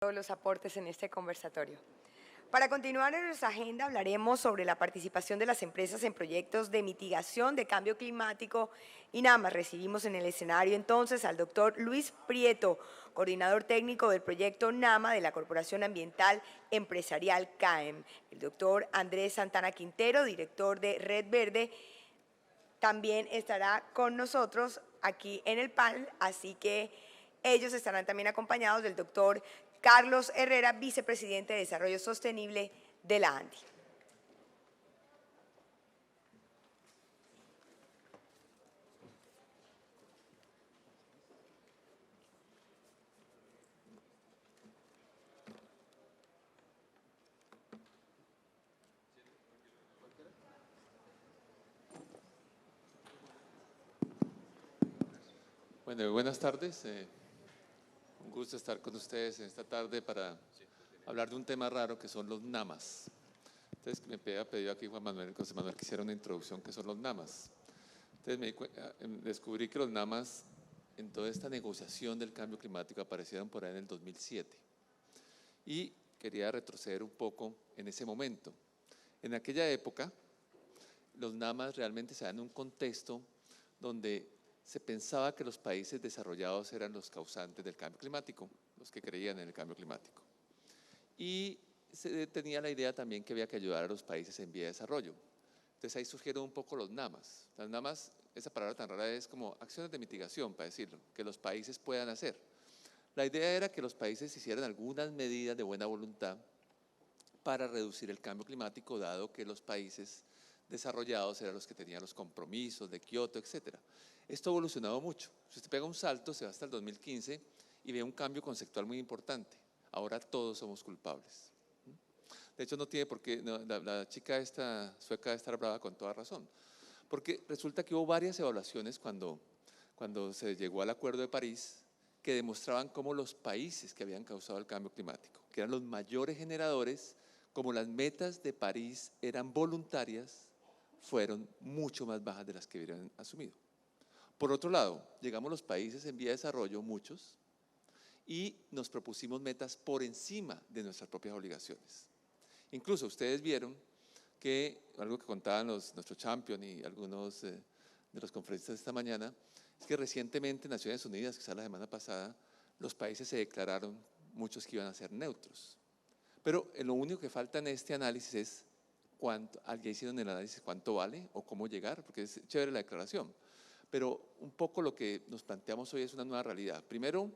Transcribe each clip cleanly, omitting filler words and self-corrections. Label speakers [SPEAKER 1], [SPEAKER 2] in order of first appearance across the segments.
[SPEAKER 1] todos los aportes en este conversatorio. Para continuar en nuestra agenda hablaremos sobre la participación de las empresas en proyectos de mitigación de cambio climático y nada más recibimos en el escenario entonces al doctor Luis Prieto, coordinador técnico del proyecto NAMA de la Corporación Ambiental Empresarial CAEM, el doctor Andrés Santana Quintero, director de Red Verde, también estará con nosotros aquí en el panel, así que ellos estarán también acompañados del doctor Carlos Herrera, vicepresidente de Desarrollo Sostenible de la ANDI.
[SPEAKER 2] Bueno, buenas tardes. Un gusto estar con ustedes en esta tarde para hablar de un tema raro que son los NAMAs. Entonces me había pedido aquí Juan Manuel, José Manuel, que hiciera una introducción que son los NAMAs. Entonces descubrí que los NAMAs en toda esta negociación del cambio climático aparecieron por ahí en el 2007. Y quería retroceder un poco en ese momento. En aquella época, los NAMAs realmente se dan en un contexto donde se pensaba que los países desarrollados eran los causantes del cambio climático, los que creían en el cambio climático. Y se tenía la idea también que había que ayudar a los países en vía de desarrollo. Entonces ahí surgieron un poco los NAMAs. Las NAMAs, esa palabra tan rara, es como acciones de mitigación, para decirlo, que los países puedan hacer. La idea era que los países hicieran algunas medidas de buena voluntad para reducir el cambio climático, dado que los países desarrollados eran los que tenían los compromisos de Kioto, etc. Esto ha evolucionado mucho. Si usted pega un salto, se va hasta el 2015 y ve un cambio conceptual muy importante. Ahora todos somos culpables. De hecho, no tiene por qué, no, la chica esta sueca debe estar brava con toda razón. Porque resulta que hubo varias evaluaciones cuando se llegó al Acuerdo de París que demostraban cómo los países que habían causado el cambio climático, que eran los mayores generadores, como las metas de París eran voluntarias, fueron mucho más bajas de las que hubieran asumido. Por otro lado, llegamos los países en vía de desarrollo, muchos, y nos propusimos metas por encima de nuestras propias obligaciones. Incluso ustedes vieron que, algo que contaban nuestros champions y algunos de los conferencistas esta mañana, es que recientemente en Naciones Unidas, quizás la semana pasada, los países se declararon, muchos que iban a ser neutros. Pero lo único que falta en este análisis es cuánto, alguien hicieron el análisis cuánto vale o cómo llegar, porque es chévere la declaración. Pero un poco lo que nos planteamos hoy es una nueva realidad. Primero,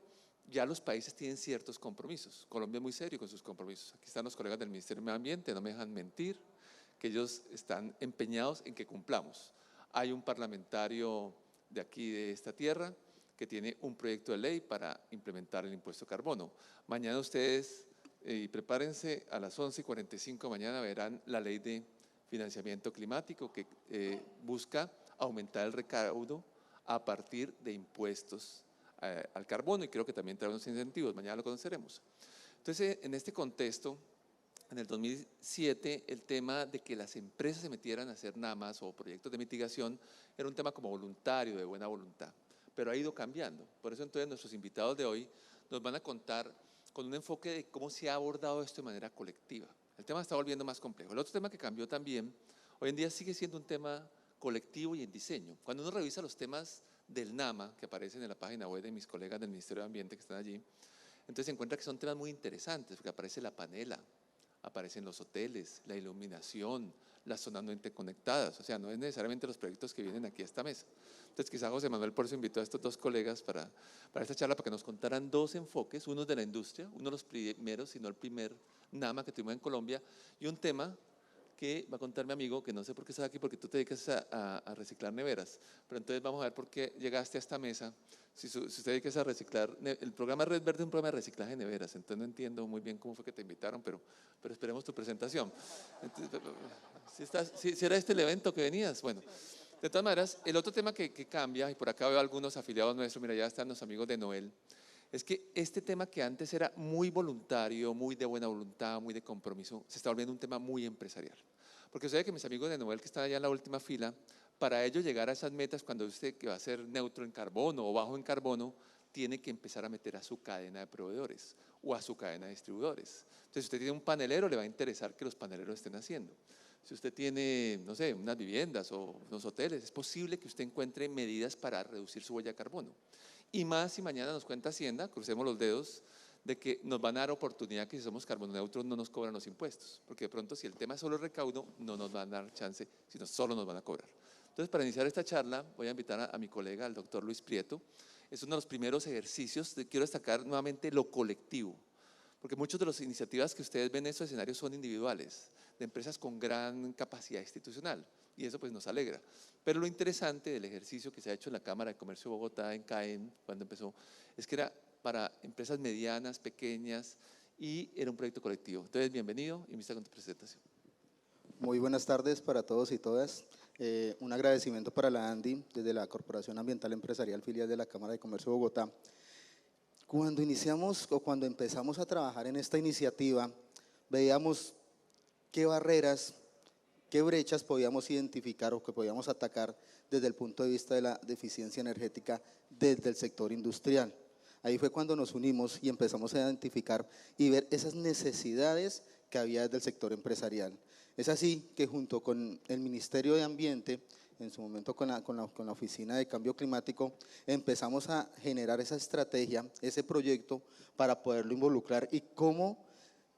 [SPEAKER 2] ya los países tienen ciertos compromisos. Colombia es muy serio con sus compromisos. Aquí están los colegas del Ministerio de Medio Ambiente, no me dejan mentir, que ellos están empeñados en que cumplamos. Hay un parlamentario de aquí, de esta tierra, que tiene un proyecto de ley para implementar el impuesto carbono. Mañana ustedes, prepárense, a las 11:45 mañana verán la ley de financiamiento climático que busca aumentar el recaudo a partir de impuestos al carbono, y creo que también trae unos incentivos, mañana lo conoceremos. Entonces, en este contexto, en el 2007, el tema de que las empresas se metieran a hacer NAMAs o proyectos de mitigación era un tema como voluntario, de buena voluntad, pero ha ido cambiando. Por eso entonces nuestros invitados de hoy nos van a contar con un enfoque de cómo se ha abordado esto de manera colectiva. El tema está volviendo más complejo. El otro tema que cambió también, hoy en día sigue siendo un tema colectivo y en diseño. Cuando uno revisa los temas del NAMA, que aparecen en la página web de mis colegas del Ministerio de Ambiente que están allí, entonces se encuentra que son temas muy interesantes, porque aparece la panela, aparecen los hoteles, la iluminación, las zonas no interconectadas, o sea, no es necesariamente los proyectos que vienen aquí a esta mesa. Entonces quizá José Manuel por eso invitó a estos dos colegas para esta charla, para que nos contaran dos enfoques, uno de la industria, uno de los primeros, sino el primer NAMA que tuvimos en Colombia, y un tema que va a contar mi amigo, que no sé por qué está aquí, porque tú te dedicas a reciclar neveras, pero entonces vamos a ver por qué llegaste a esta mesa. Si usted dedica a reciclar, el programa Red Verde es un programa de reciclaje de neveras, entonces no entiendo muy bien cómo fue que te invitaron, pero esperemos tu presentación. Entonces, si era este el evento que venías, bueno. De todas maneras, el otro tema que cambia, y por acá veo algunos afiliados nuestros, mira, ya están los amigos de Noel, es que este tema que antes era muy voluntario, muy de buena voluntad, muy de compromiso, se está volviendo un tema muy empresarial. Porque sabe que mis amigos de Noel que están allá en la última fila, para ellos llegar a esas metas, cuando usted que va a ser neutro en carbono o bajo en carbono, tiene que empezar a meter a su cadena de proveedores o a su cadena de distribuidores. Entonces, si usted tiene un panelero, le va a interesar que los paneleros estén haciendo. Si usted tiene, no sé, unas viviendas o unos hoteles, es posible que usted encuentre medidas para reducir su huella de carbono. Y más si mañana nos cuenta Hacienda, crucemos los dedos, de que nos van a dar oportunidad que si somos carbono neutros no nos cobran los impuestos, porque de pronto si el tema es solo recaudo, no nos van a dar chance, sino solo nos van a cobrar. Entonces, para iniciar esta charla, voy a invitar a mi colega, al doctor Luis Prieto. Es uno de los primeros ejercicios, quiero destacar nuevamente lo colectivo, porque muchas de las iniciativas que ustedes ven en estos escenarios son individuales, de empresas con gran capacidad institucional, y eso pues nos alegra. Pero lo interesante del ejercicio que se ha hecho en la Cámara de Comercio de Bogotá, en CAEN, cuando empezó, es que era para empresas medianas, pequeñas, y era un proyecto colectivo. Entonces, bienvenido y vista con tu presentación.
[SPEAKER 3] Muy buenas tardes para todos y todas. Un agradecimiento para la ANDI, desde la Corporación Ambiental Empresarial Filial de la Cámara de Comercio de Bogotá. Cuando iniciamos o cuando empezamos a trabajar en esta iniciativa, veíamos qué barreras, qué brechas podíamos identificar o que podíamos atacar desde el punto de vista de la deficiencia energética desde el sector industrial. Ahí fue cuando nos unimos y empezamos a identificar y ver esas necesidades que había desde el sector empresarial. Es así que junto con el Ministerio de Ambiente, en su momento con la Oficina de Cambio Climático, empezamos a generar esa estrategia, ese proyecto para poderlo involucrar y cómo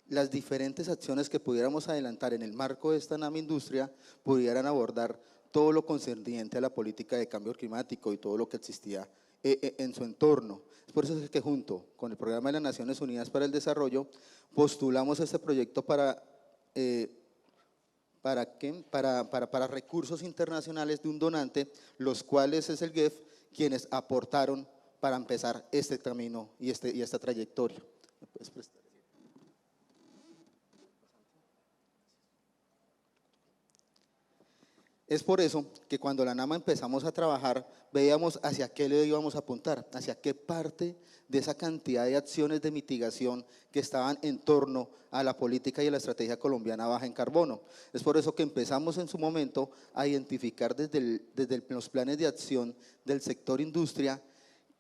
[SPEAKER 3] las diferentes acciones que pudiéramos adelantar en el marco de esta NAMA Industria pudieran abordar todo lo concerniente a la política de cambio climático y todo lo que existía en su entorno. Por eso es que junto con el Programa de las Naciones Unidas para el Desarrollo postulamos este proyecto para recursos internacionales de un donante, los cuales es el GEF, quienes aportaron para empezar este camino y esta trayectoria. ¿Me puedes prestar? Es por eso que cuando la NAMA empezamos a trabajar, veíamos hacia qué le íbamos a apuntar, hacia qué parte de esa cantidad de acciones de mitigación que estaban en torno a la política y a la estrategia colombiana baja en carbono. Es por eso que empezamos en su momento a identificar desde los planes de acción del sector industria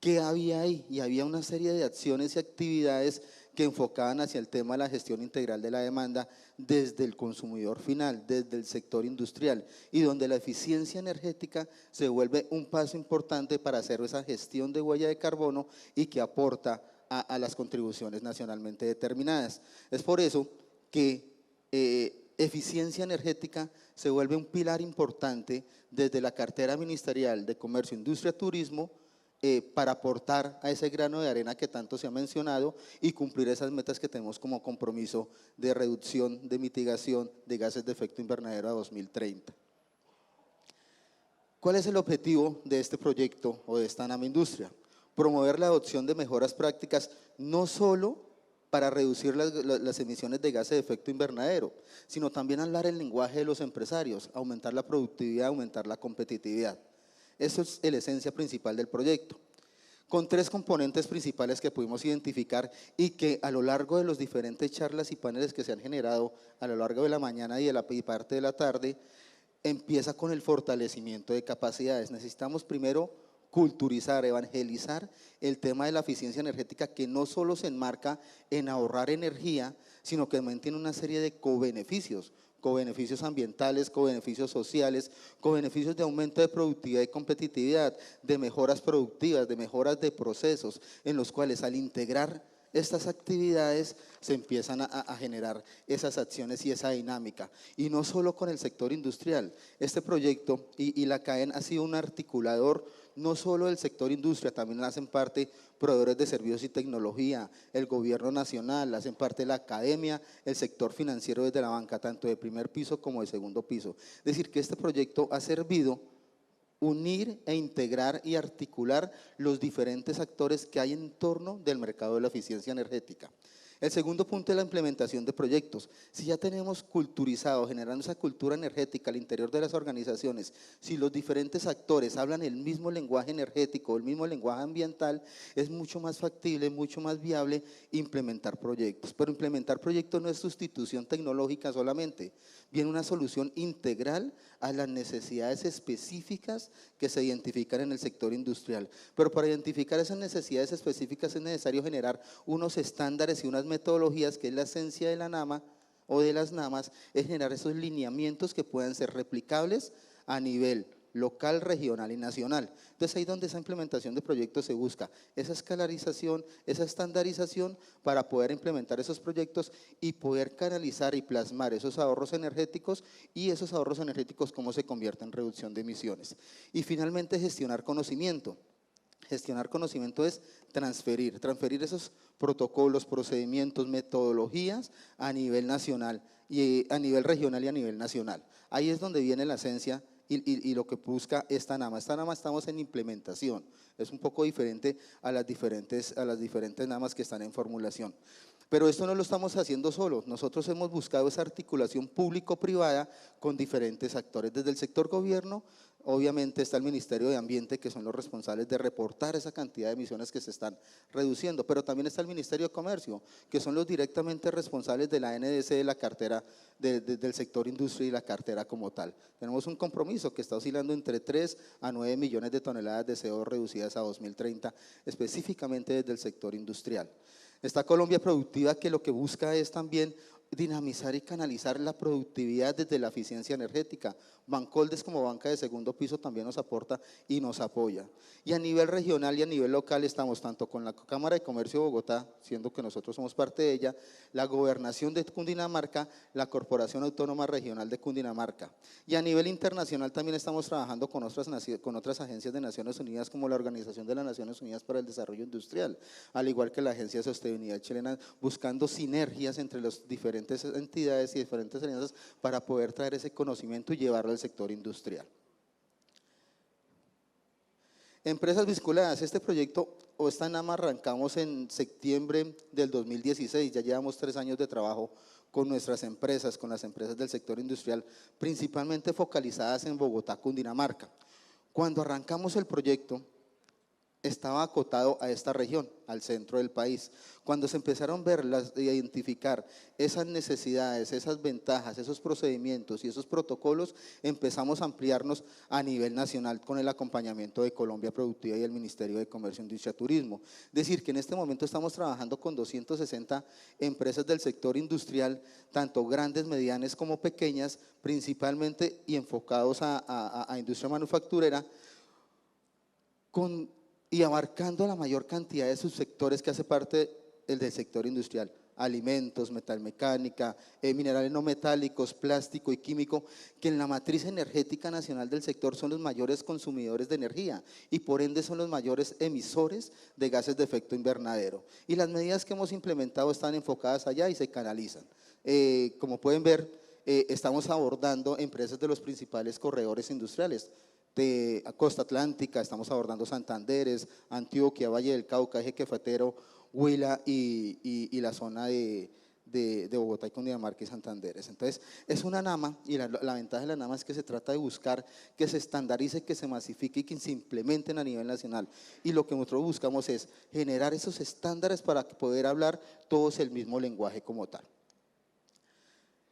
[SPEAKER 3] qué había ahí, y había una serie de acciones y actividades que enfocaban hacia el tema de la gestión integral de la demanda desde el consumidor final, desde el sector industrial, y donde la eficiencia energética se vuelve un paso importante para hacer esa gestión de huella de carbono y que aporta a las contribuciones nacionalmente determinadas. Es por eso que eficiencia energética se vuelve un pilar importante desde la cartera ministerial de Comercio, Industria, Turismo, para aportar a ese grano de arena que tanto se ha mencionado y cumplir esas metas que tenemos como compromiso de reducción, de mitigación de gases de efecto invernadero a 2030. ¿Cuál es el objetivo de este proyecto o de esta NAMA Industria? Promover la adopción de mejoras prácticas no solo para reducir las emisiones de gases de efecto invernadero, sino también hablar el lenguaje de los empresarios, aumentar la productividad, aumentar la competitividad. Eso es la esencia principal del proyecto, con tres componentes principales que pudimos identificar y que a lo largo de los diferentes charlas y paneles que se han generado a lo largo de la mañana y parte de la tarde, empieza con el fortalecimiento de capacidades. Necesitamos primero culturizar, evangelizar el tema de la eficiencia energética, que no solo se enmarca en ahorrar energía, sino que también tiene una serie de cobeneficios ambientales, cobeneficios sociales, cobeneficios de aumento de productividad y competitividad, de mejoras productivas, de mejoras de procesos, en los cuales al integrar estas actividades se empiezan a generar esas acciones y esa dinámica. Y no solo con el sector industrial, este proyecto y la CAEN ha sido un articulador no solo del sector industria, también hacen parte proveedores de servicios y tecnología, el gobierno nacional, hacen parte la academia, el sector financiero desde la banca, tanto de primer piso como de segundo piso. Es decir, que este proyecto ha servido unir e integrar y articular los diferentes actores que hay en torno del mercado de la eficiencia energética. El segundo punto es la implementación de proyectos. Si ya tenemos culturizado, generando esa cultura energética al interior de las organizaciones, si los diferentes actores hablan el mismo lenguaje energético, el mismo lenguaje ambiental, es mucho más factible, mucho más viable implementar proyectos. Pero implementar proyectos no es sustitución tecnológica solamente, viene una solución integral a las necesidades específicas que se identifican en el sector industrial. Pero para identificar esas necesidades específicas es necesario generar unos estándares y unas metodologías, que es la esencia de la NAMA o de las NAMAs, es generar esos lineamientos que puedan ser replicables a nivel local, regional y nacional. Entonces ahí donde esa implementación de proyectos se busca esa escalarización, esa estandarización para poder implementar esos proyectos y poder canalizar y plasmar esos ahorros energéticos, y esos ahorros energéticos cómo se convierten en reducción de emisiones. Y finalmente gestionar conocimiento. Gestionar conocimiento es transferir esos protocolos, procedimientos, metodologías a nivel nacional, y a nivel regional y a nivel nacional. Ahí es donde viene la esencia y lo que busca esta NAMA. Esta NAMA estamos en implementación, es un poco diferente a las diferentes NAMAs que están en formulación. Pero esto no lo estamos haciendo solos, nosotros hemos buscado esa articulación público-privada con diferentes actores, desde el sector gobierno. Obviamente está el Ministerio de Ambiente, que son los responsables de reportar esa cantidad de emisiones que se están reduciendo, pero también está el Ministerio de Comercio, que son los directamente responsables de la NDC, de la cartera del sector industria y la cartera como tal. Tenemos un compromiso que está oscilando entre 3 a 9 millones de toneladas de CO2 reducidas a 2030, específicamente desde el sector industrial. Está Colombia Productiva, que lo que busca es también dinamizar y canalizar la productividad desde la eficiencia energética. Bancoldes, como banca de segundo piso, también nos aporta y nos apoya. Y a nivel regional y a nivel local estamos tanto con la Cámara de Comercio de Bogotá, siendo que nosotros somos parte de ella, la Gobernación de Cundinamarca, la Corporación Autónoma Regional de Cundinamarca. Y a nivel internacional también estamos trabajando con otras agencias de Naciones Unidas, como la Organización de las Naciones Unidas para el Desarrollo Industrial, al igual que la Agencia de Sostenibilidad Chilena, buscando sinergias entre las diferentes entidades y diferentes alianzas para poder traer ese conocimiento y llevarlo al sector industrial. Empresas vinculadas. Este proyecto o esta NAMA arrancamos en septiembre del 2016, ya llevamos 3 años de trabajo con nuestras empresas, con las empresas del sector industrial, principalmente focalizadas en Bogotá, Cundinamarca. Cuando arrancamos el proyecto, estaba acotado a esta región, al centro del país. Cuando se empezaron a ver, a identificar esas necesidades, esas ventajas, esos procedimientos y esos protocolos, empezamos a ampliarnos a nivel nacional con el acompañamiento de Colombia Productiva y el Ministerio de Comercio, Industria y Turismo. Es decir, que en este momento estamos trabajando con 260 empresas del sector industrial, tanto grandes, medianas como pequeñas, principalmente y enfocados a industria manufacturera, y abarcando la mayor cantidad de subsectores que hace parte del sector industrial: alimentos, metalmecánica, minerales no metálicos, plástico y químico, que en la matriz energética nacional del sector son los mayores consumidores de energía y por ende son los mayores emisores de gases de efecto invernadero. Y las medidas que hemos implementado están enfocadas allá y se canalizan. Como pueden ver, estamos abordando empresas de los principales corredores industriales, de Costa Atlántica, estamos abordando Santanderes, Antioquia, Valle del Cauca, Eje Cafetero, Huila y la zona de Bogotá y Cundinamarca y Santanderes. Entonces, es una NAMA y la ventaja de la NAMA es que se trata de buscar que se estandarice, que se masifique y que se implementen a nivel nacional. Y lo que nosotros buscamos es generar esos estándares para poder hablar todos el mismo lenguaje como tal.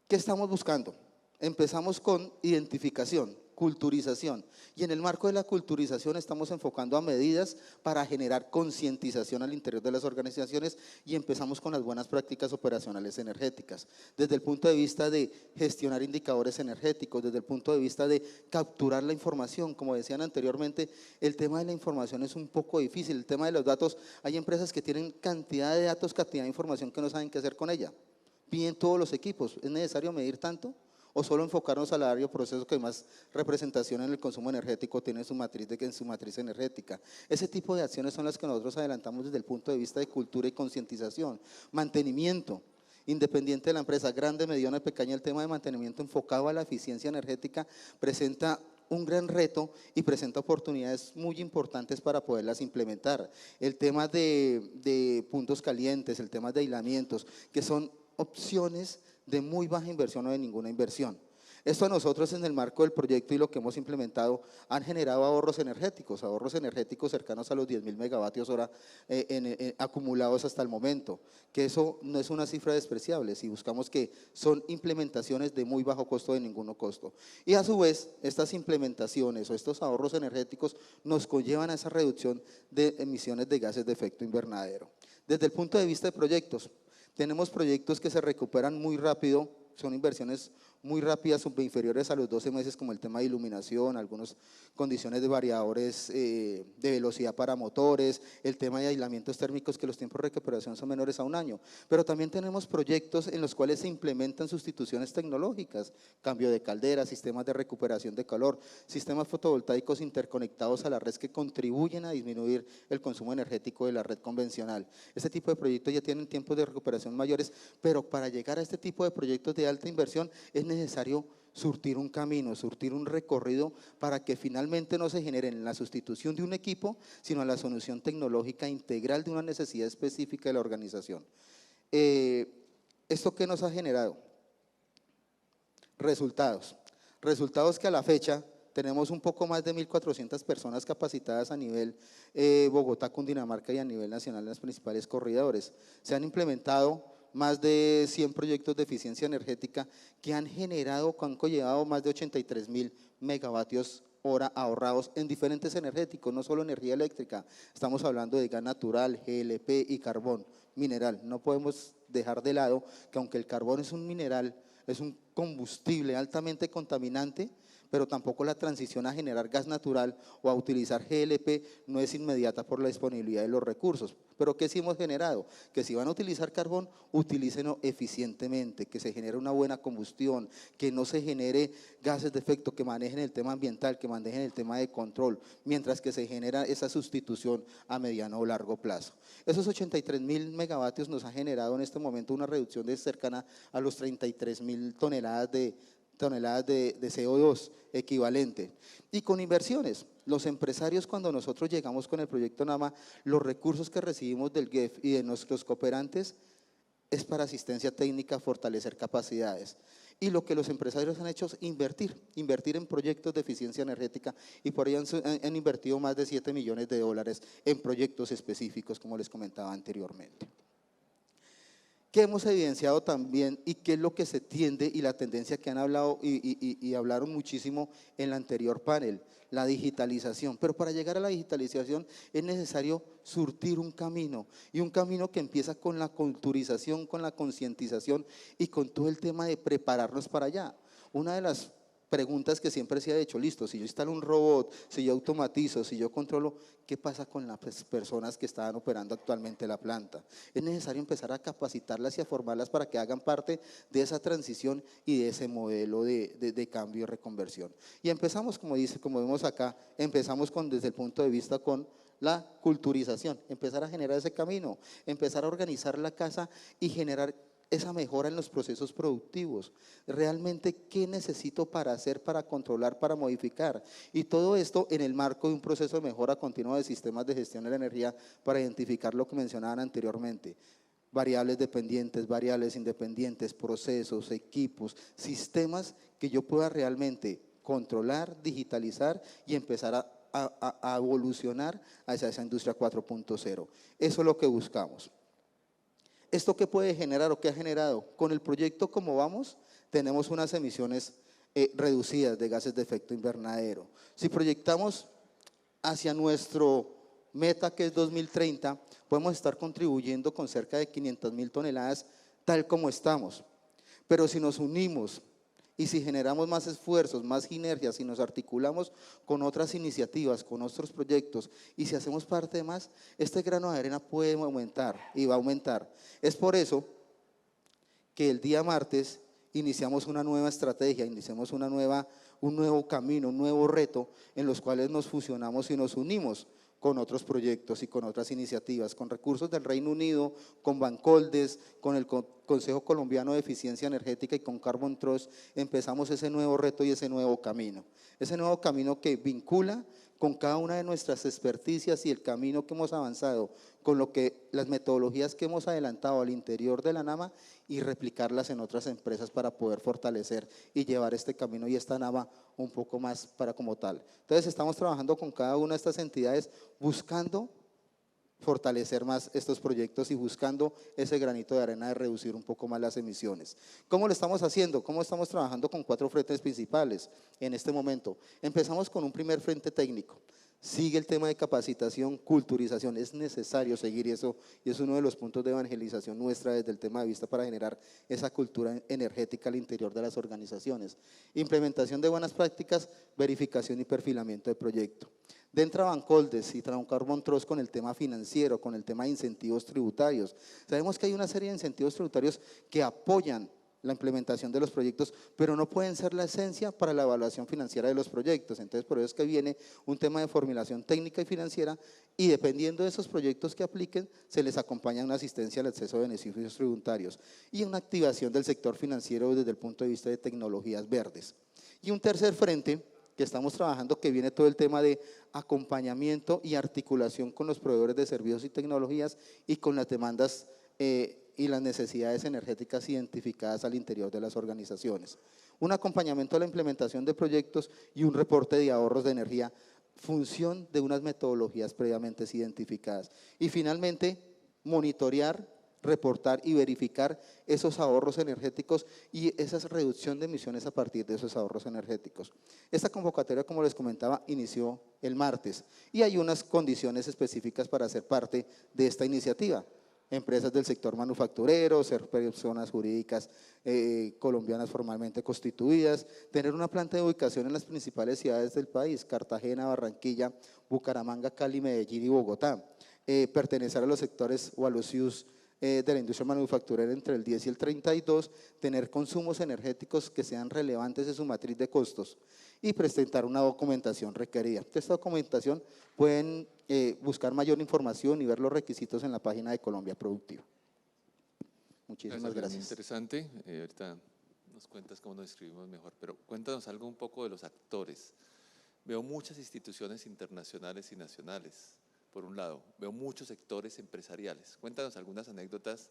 [SPEAKER 3] ¿Qué estamos buscando? Empezamos con identificación, culturización, y en el marco de la culturización estamos enfocando a medidas para generar concientización al interior de las organizaciones, y empezamos con las buenas prácticas operacionales energéticas, desde el punto de vista de gestionar indicadores energéticos, desde el punto de vista de capturar la información. Como decían anteriormente, el tema de la información es un poco difícil, el tema de los datos, hay empresas que tienen cantidad de datos, cantidad de información que no saben qué hacer con ella. Piden todos los equipos, ¿es necesario medir tanto? ¿O solo enfocarnos al área proceso que más representación en el consumo energético tiene en su matriz energética? Ese tipo de acciones son las que nosotros adelantamos desde el punto de vista de cultura y concientización. Mantenimiento, independiente de la empresa, grande, mediana, pequeña, el tema de mantenimiento enfocado a la eficiencia energética presenta un gran reto y presenta oportunidades muy importantes para poderlas implementar. El tema de puntos calientes, el tema de aislamientos, que son opciones de muy baja inversión o de ninguna inversión. Esto a nosotros en el marco del proyecto y lo que hemos implementado han generado ahorros energéticos cercanos a los 10.000 megavatios hora acumulados hasta el momento, que eso no es una cifra despreciable si buscamos que son implementaciones de muy bajo costo, de ninguno costo. Y a su vez, estas implementaciones o estos ahorros energéticos nos conllevan a esa reducción de emisiones de gases de efecto invernadero. Desde el punto de vista de proyectos, tenemos proyectos que se recuperan muy rápido, son inversiones muy rápidas, inferiores a los 12 meses, como el tema de iluminación, algunas condiciones de variadores de velocidad para motores, el tema de aislamientos térmicos, que los tiempos de recuperación son menores a un año. Pero también tenemos proyectos en los cuales se implementan sustituciones tecnológicas, cambio de caldera, sistemas de recuperación de calor, sistemas fotovoltaicos interconectados a la red que contribuyen a disminuir el consumo energético de la red convencional. Este tipo de proyectos ya tienen tiempos de recuperación mayores, pero para llegar a este tipo de proyectos de alta inversión es necesario surtir un camino, surtir un recorrido para que finalmente no se genere en la sustitución de un equipo, sino en la solución tecnológica integral de una necesidad específica de la organización. ¿Esto qué nos ha generado? Resultados que a la fecha tenemos un poco más de 1.400 personas capacitadas a nivel Bogotá, Cundinamarca y a nivel nacional en los principales corredores. Se han implementado más de 100 proyectos de eficiencia energética que han conllevado más de 83.000 megavatios hora ahorrados en diferentes energéticos, no solo energía eléctrica, estamos hablando de gas natural, GLP y carbón, mineral. No podemos dejar de lado que aunque el carbón es un mineral, es un combustible altamente contaminante, pero tampoco la transición a generar gas natural o a utilizar GLP no es inmediata por la disponibilidad de los recursos. Pero ¿qué sí hemos generado? Que si van a utilizar carbón, utilícenlo eficientemente, que se genere una buena combustión, que no se genere gases de efecto, que manejen el tema ambiental, que manejen el tema de control, mientras que se genera esa sustitución a mediano o largo plazo. Esos 83.000 megavatios nos ha generado en este momento una reducción de cercana a los 33.000 toneladas de CO2 equivalente. Y con inversiones, los empresarios, cuando nosotros llegamos con el proyecto NAMA, los recursos que recibimos del GEF y de nuestros cooperantes es para asistencia técnica, fortalecer capacidades. Y lo que los empresarios han hecho es invertir en proyectos de eficiencia energética, y por ahí han invertido más de 7 millones de dólares en proyectos específicos, como les comentaba anteriormente. ¿Qué hemos evidenciado también y qué es lo que se tiende y la tendencia que han hablado y hablaron muchísimo en el anterior panel? La digitalización. Pero para llegar a la digitalización es necesario surtir un camino, y un camino que empieza con la culturización, con la concientización y con todo el tema de prepararnos para allá. Una de las preguntas que siempre se ha hecho: listo, si yo instalo un robot, si yo automatizo, si yo controlo, ¿qué pasa con las personas que están operando actualmente la planta? Es necesario empezar a capacitarlas y a formarlas para que hagan parte de esa transición y de ese modelo de cambio y reconversión. Y empezamos, como vemos acá, empezamos desde el punto de vista con la culturización, empezar a generar ese camino, empezar a organizar la casa y generar esa mejora en los procesos productivos. Realmente, ¿qué necesito para hacer, para controlar, para modificar? Y todo esto en el marco de un proceso de mejora continua de sistemas de gestión de la energía, para identificar lo que mencionaban anteriormente: variables dependientes, variables independientes, procesos, equipos, sistemas que yo pueda realmente controlar, digitalizar y empezar a evolucionar hacia esa industria 4.0. Eso es lo que buscamos. ¿Esto qué puede generar o qué ha generado? Con el proyecto como vamos, tenemos unas emisiones reducidas de gases de efecto invernadero. Si proyectamos hacia nuestro meta, que es 2030, podemos estar contribuyendo con cerca de 500.000 toneladas tal como estamos. Pero si nos unimos y si generamos más esfuerzos, más sinergias, si nos articulamos con otras iniciativas, con otros proyectos, y si hacemos parte de más, este grano de arena puede aumentar y va a aumentar. Es por eso que el día martes iniciamos una nueva estrategia, iniciamos un nuevo camino, un nuevo reto, en los cuales nos fusionamos y nos unimos con otros proyectos y con otras iniciativas, con recursos del Reino Unido, con Bancoldes, con el Consejo Colombiano de Eficiencia Energética y con Carbon Trust, empezamos ese nuevo reto y ese nuevo camino que vincula con cada una de nuestras experticias y el camino que hemos avanzado, con las metodologías que hemos adelantado al interior de la NAMA y replicarlas en otras empresas para poder fortalecer y llevar este camino y esta NAMA un poco más para como tal. Entonces estamos trabajando con cada una de estas entidades buscando fortalecer más estos proyectos y buscando ese granito de arena de reducir un poco más las emisiones. ¿Cómo lo estamos haciendo? ¿Cómo estamos trabajando con 4 frentes principales en este momento? Empezamos con un primer frente técnico. Sigue el tema de capacitación, culturización, es necesario seguir eso y es uno de los puntos de evangelización nuestra desde el tema de vista para generar esa cultura energética al interior de las organizaciones. Implementación de buenas prácticas, verificación y perfilamiento de proyecto. Dentro de Bancoldes y Carbon Trust con el tema financiero, con el tema de incentivos tributarios. Sabemos que hay una serie de incentivos tributarios que apoyan la implementación de los proyectos, pero no pueden ser la esencia para la evaluación financiera de los proyectos. Entonces, por eso es que viene un tema de formulación técnica y financiera y dependiendo de esos proyectos que apliquen, se les acompaña una asistencia al acceso a beneficios tributarios y una activación del sector financiero desde el punto de vista de tecnologías verdes. Y un tercer frente que estamos trabajando, que viene todo el tema de acompañamiento y articulación con los proveedores de servicios y tecnologías y con las demandas y las necesidades energéticas identificadas al interior de las organizaciones. Un acompañamiento a la implementación de proyectos y un reporte de ahorros de energía, función de unas metodologías previamente identificadas. Y finalmente, monitorear, reportar y verificar esos ahorros energéticos y esa reducción de emisiones a partir de esos ahorros energéticos. Esta convocatoria, como les comentaba, inició el martes y hay unas condiciones específicas para ser parte de esta iniciativa. Empresas del sector manufacturero, ser personas jurídicas colombianas formalmente constituidas, tener una planta de ubicación en las principales ciudades del país, Cartagena, Barranquilla, Bucaramanga, Cali, Medellín y Bogotá, pertenecer a los sectores o a los CIUs de la industria manufacturera entre el 10 y el 32, tener consumos energéticos que sean relevantes en su matriz de costos y presentar una documentación requerida. De esta documentación pueden buscar mayor información y ver los requisitos en la página de Colombia Productiva. Muchísimas gracias.
[SPEAKER 2] Interesante, ahorita nos cuentas cómo nos describimos mejor, pero cuéntanos algo un poco de los actores. Veo muchas instituciones internacionales y nacionales. Por un lado, veo muchos sectores empresariales. Cuéntanos algunas anécdotas.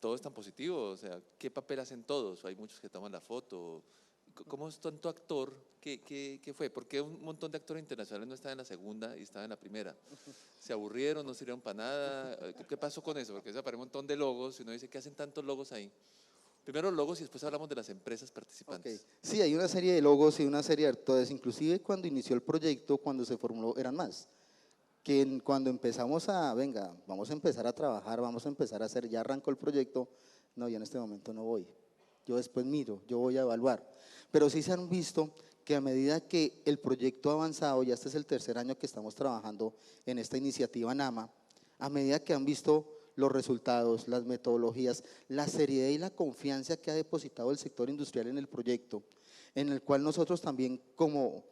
[SPEAKER 2] ¿Todo es tan positivo? O sea, ¿qué papel hacen todos? ¿Hay muchos que toman la foto? ¿Cómo es tanto actor? ¿Qué fue? ¿Por qué un montón de actores internacionales no estaban en la segunda y estaban en la primera? ¿Se aburrieron? ¿No sirvieron para nada? ¿Qué pasó con eso? Porque se aparece un montón de logos y uno dice, ¿qué hacen tantos logos ahí? Primero logos y después hablamos de las empresas participantes.
[SPEAKER 3] Okay. Sí, hay una serie de logos y una serie de actores. Inclusive cuando inició el proyecto, cuando se formuló, eran más. Que cuando empezamos venga, vamos a empezar a trabajar, vamos a empezar a hacer, ya arrancó el proyecto, no, yo en este momento no voy, yo después miro, yo voy a evaluar. Pero sí se han visto que a medida que el proyecto ha avanzado, ya este es el tercer año que estamos trabajando en esta iniciativa NAMA, a medida que han visto los resultados, las metodologías, la seriedad y la confianza que ha depositado el sector industrial en el proyecto, en el cual nosotros también como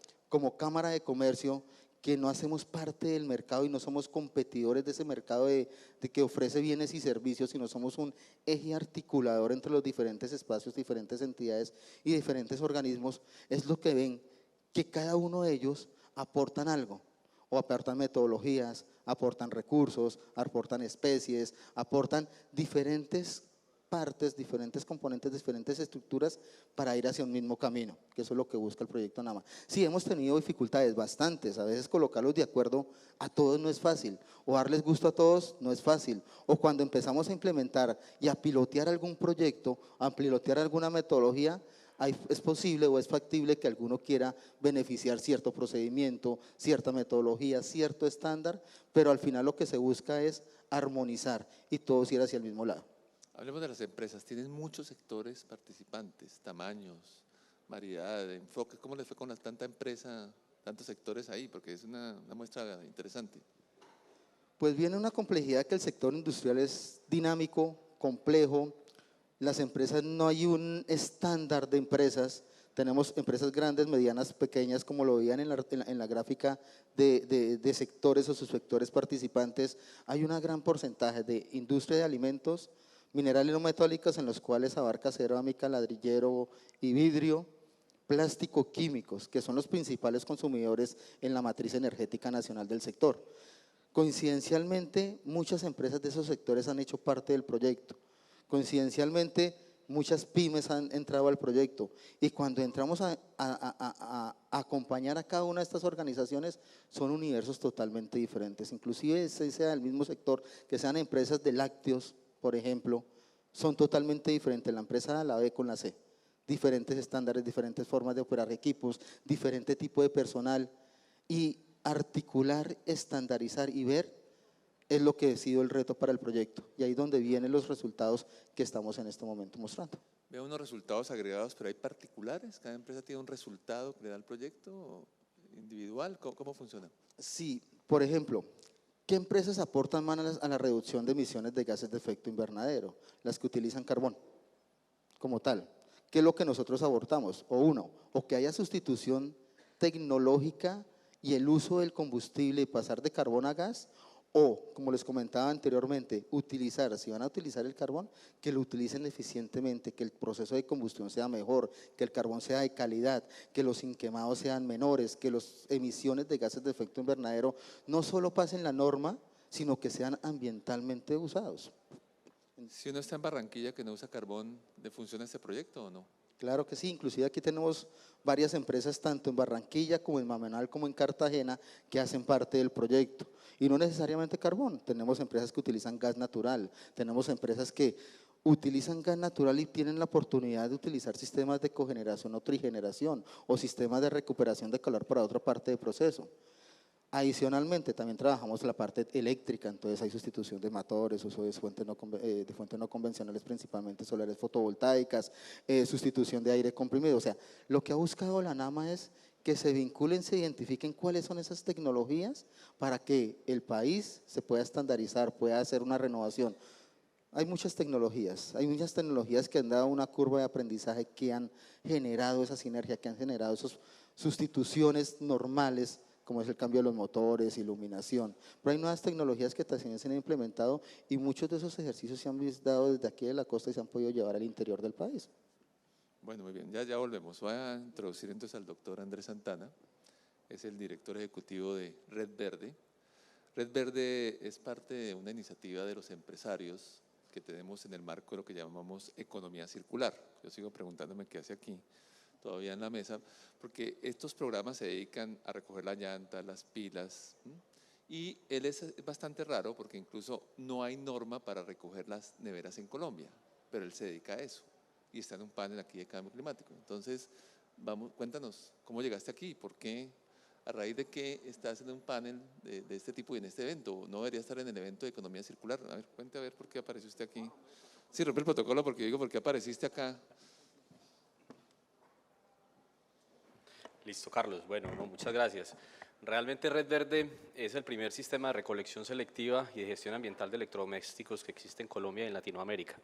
[SPEAKER 3] Cámara de Comercio, que no hacemos parte del mercado y no somos competidores de ese mercado de que ofrece bienes y servicios, sino somos un eje articulador entre los diferentes espacios, diferentes entidades y diferentes organismos, es lo que ven que cada uno de ellos aportan algo, o aportan metodologías, aportan recursos, aportan especies, aportan diferentes partes, diferentes componentes, diferentes estructuras para ir hacia un mismo camino, que eso es lo que busca el proyecto NAMA. Sí, hemos tenido dificultades bastantes, a veces colocarlos de acuerdo a todos no es fácil, o darles gusto a todos no es fácil, o cuando empezamos a implementar y a pilotear algún proyecto, a pilotear alguna metodología, es posible o es factible que alguno quiera beneficiar cierto procedimiento, cierta metodología, cierto estándar, pero al final lo que se busca es armonizar y todos ir hacia el mismo lado.
[SPEAKER 2] Hablemos de las empresas, tienen muchos sectores participantes, tamaños, variedad, enfoques. ¿Cómo les fue con tanta empresa, tantos sectores ahí? Porque es una muestra interesante.
[SPEAKER 3] Pues viene una complejidad que el sector industrial es dinámico, complejo, las empresas no hay un estándar de empresas, Tenemos empresas grandes, medianas, pequeñas, como lo veían en la gráfica de sectores o subsectores participantes. Hay un gran porcentaje de industria de alimentos, minerales no metálicos, en los cuales abarca cerámica, ladrillero y vidrio, plástico, químicos, que son los principales consumidores en la matriz energética nacional del sector. Coincidencialmente, muchas empresas de esos sectores han hecho parte del proyecto. Coincidencialmente, muchas pymes han entrado al proyecto, y cuando entramos a acompañar a cada una de estas organizaciones, son universos totalmente diferentes. Inclusive sea del mismo sector, que sean empresas de lácteos, por ejemplo, son totalmente diferentes, la empresa A, la B con la C. Diferentes estándares, diferentes formas de operar equipos, diferente tipo de personal, y articular, estandarizar y ver es lo que ha sido el reto para el proyecto, y ahí es donde vienen los resultados que estamos en este momento mostrando.
[SPEAKER 2] Veo unos resultados agregados, pero hay particulares, cada empresa tiene un resultado que le da al proyecto individual, ¿cómo funciona?
[SPEAKER 3] Sí, por ejemplo, ¿qué empresas aportan más a la reducción de emisiones de gases de efecto invernadero? Las que utilizan carbón como tal. ¿Qué es lo que nosotros abortamos? O que haya sustitución tecnológica y el uso del combustible y pasar de carbón a gas, o, como les comentaba anteriormente, si van a utilizar el carbón, que lo utilicen eficientemente, que el proceso de combustión sea mejor, que el carbón sea de calidad, que los inquemados sean menores, que las emisiones de gases de efecto invernadero no solo pasen la norma, sino que sean ambientalmente usados.
[SPEAKER 2] Si uno está en Barranquilla que no usa carbón, ¿le funciona este proyecto o no?
[SPEAKER 3] Claro que sí, inclusive aquí tenemos varias empresas, tanto en Barranquilla como en Mamenal como en Cartagena, que hacen parte del proyecto. Y no necesariamente carbón, tenemos empresas que utilizan gas natural, tenemos empresas que utilizan gas natural y tienen la oportunidad de utilizar sistemas de cogeneración o trigeneración, o sistemas de recuperación de calor para otra parte del proceso. Adicionalmente, también trabajamos la parte eléctrica, entonces hay sustitución de motores, uso de fuentes no convencionales, principalmente solares fotovoltaicas, sustitución de aire comprimido. O sea, lo que ha buscado la NAMA es que se vinculen, se identifiquen cuáles son esas tecnologías para que el país se pueda estandarizar, pueda hacer una renovación. Hay muchas tecnologías que han dado una curva de aprendizaje, que han generado esa sinergia, que han generado esas sustituciones normales, como es el cambio de los motores, iluminación. Pero hay nuevas tecnologías que también se han implementado, y muchos de esos ejercicios se han dado desde aquí de la costa y se han podido llevar al interior del país.
[SPEAKER 2] Bueno, muy bien, ya volvemos. Voy a introducir entonces al doctor Andrés Santana, es el director ejecutivo de Red Verde. Red Verde es parte de una iniciativa de los empresarios que tenemos en el marco de lo que llamamos economía circular. Yo sigo preguntándome qué hace aquí todavía en la mesa, porque estos programas se dedican a recoger la llanta, las pilas, y él es bastante raro porque incluso no hay norma para recoger las neveras en Colombia, pero él se dedica a eso y está en un panel aquí de cambio climático. Entonces, cuéntanos, ¿cómo llegaste aquí? ¿Por qué? ¿A raíz de qué estás en un panel de este tipo y en este evento? ¿No debería estar en el evento de economía circular? A ver, cuente a ver por qué apareció usted aquí. Sí, rompe el protocolo porque digo, ¿por qué apareciste acá?
[SPEAKER 4] Listo, Carlos. Bueno, no, muchas gracias. Realmente Red Verde es el primer sistema de recolección selectiva y de gestión ambiental de electrodomésticos que existe en Colombia y en Latinoamérica.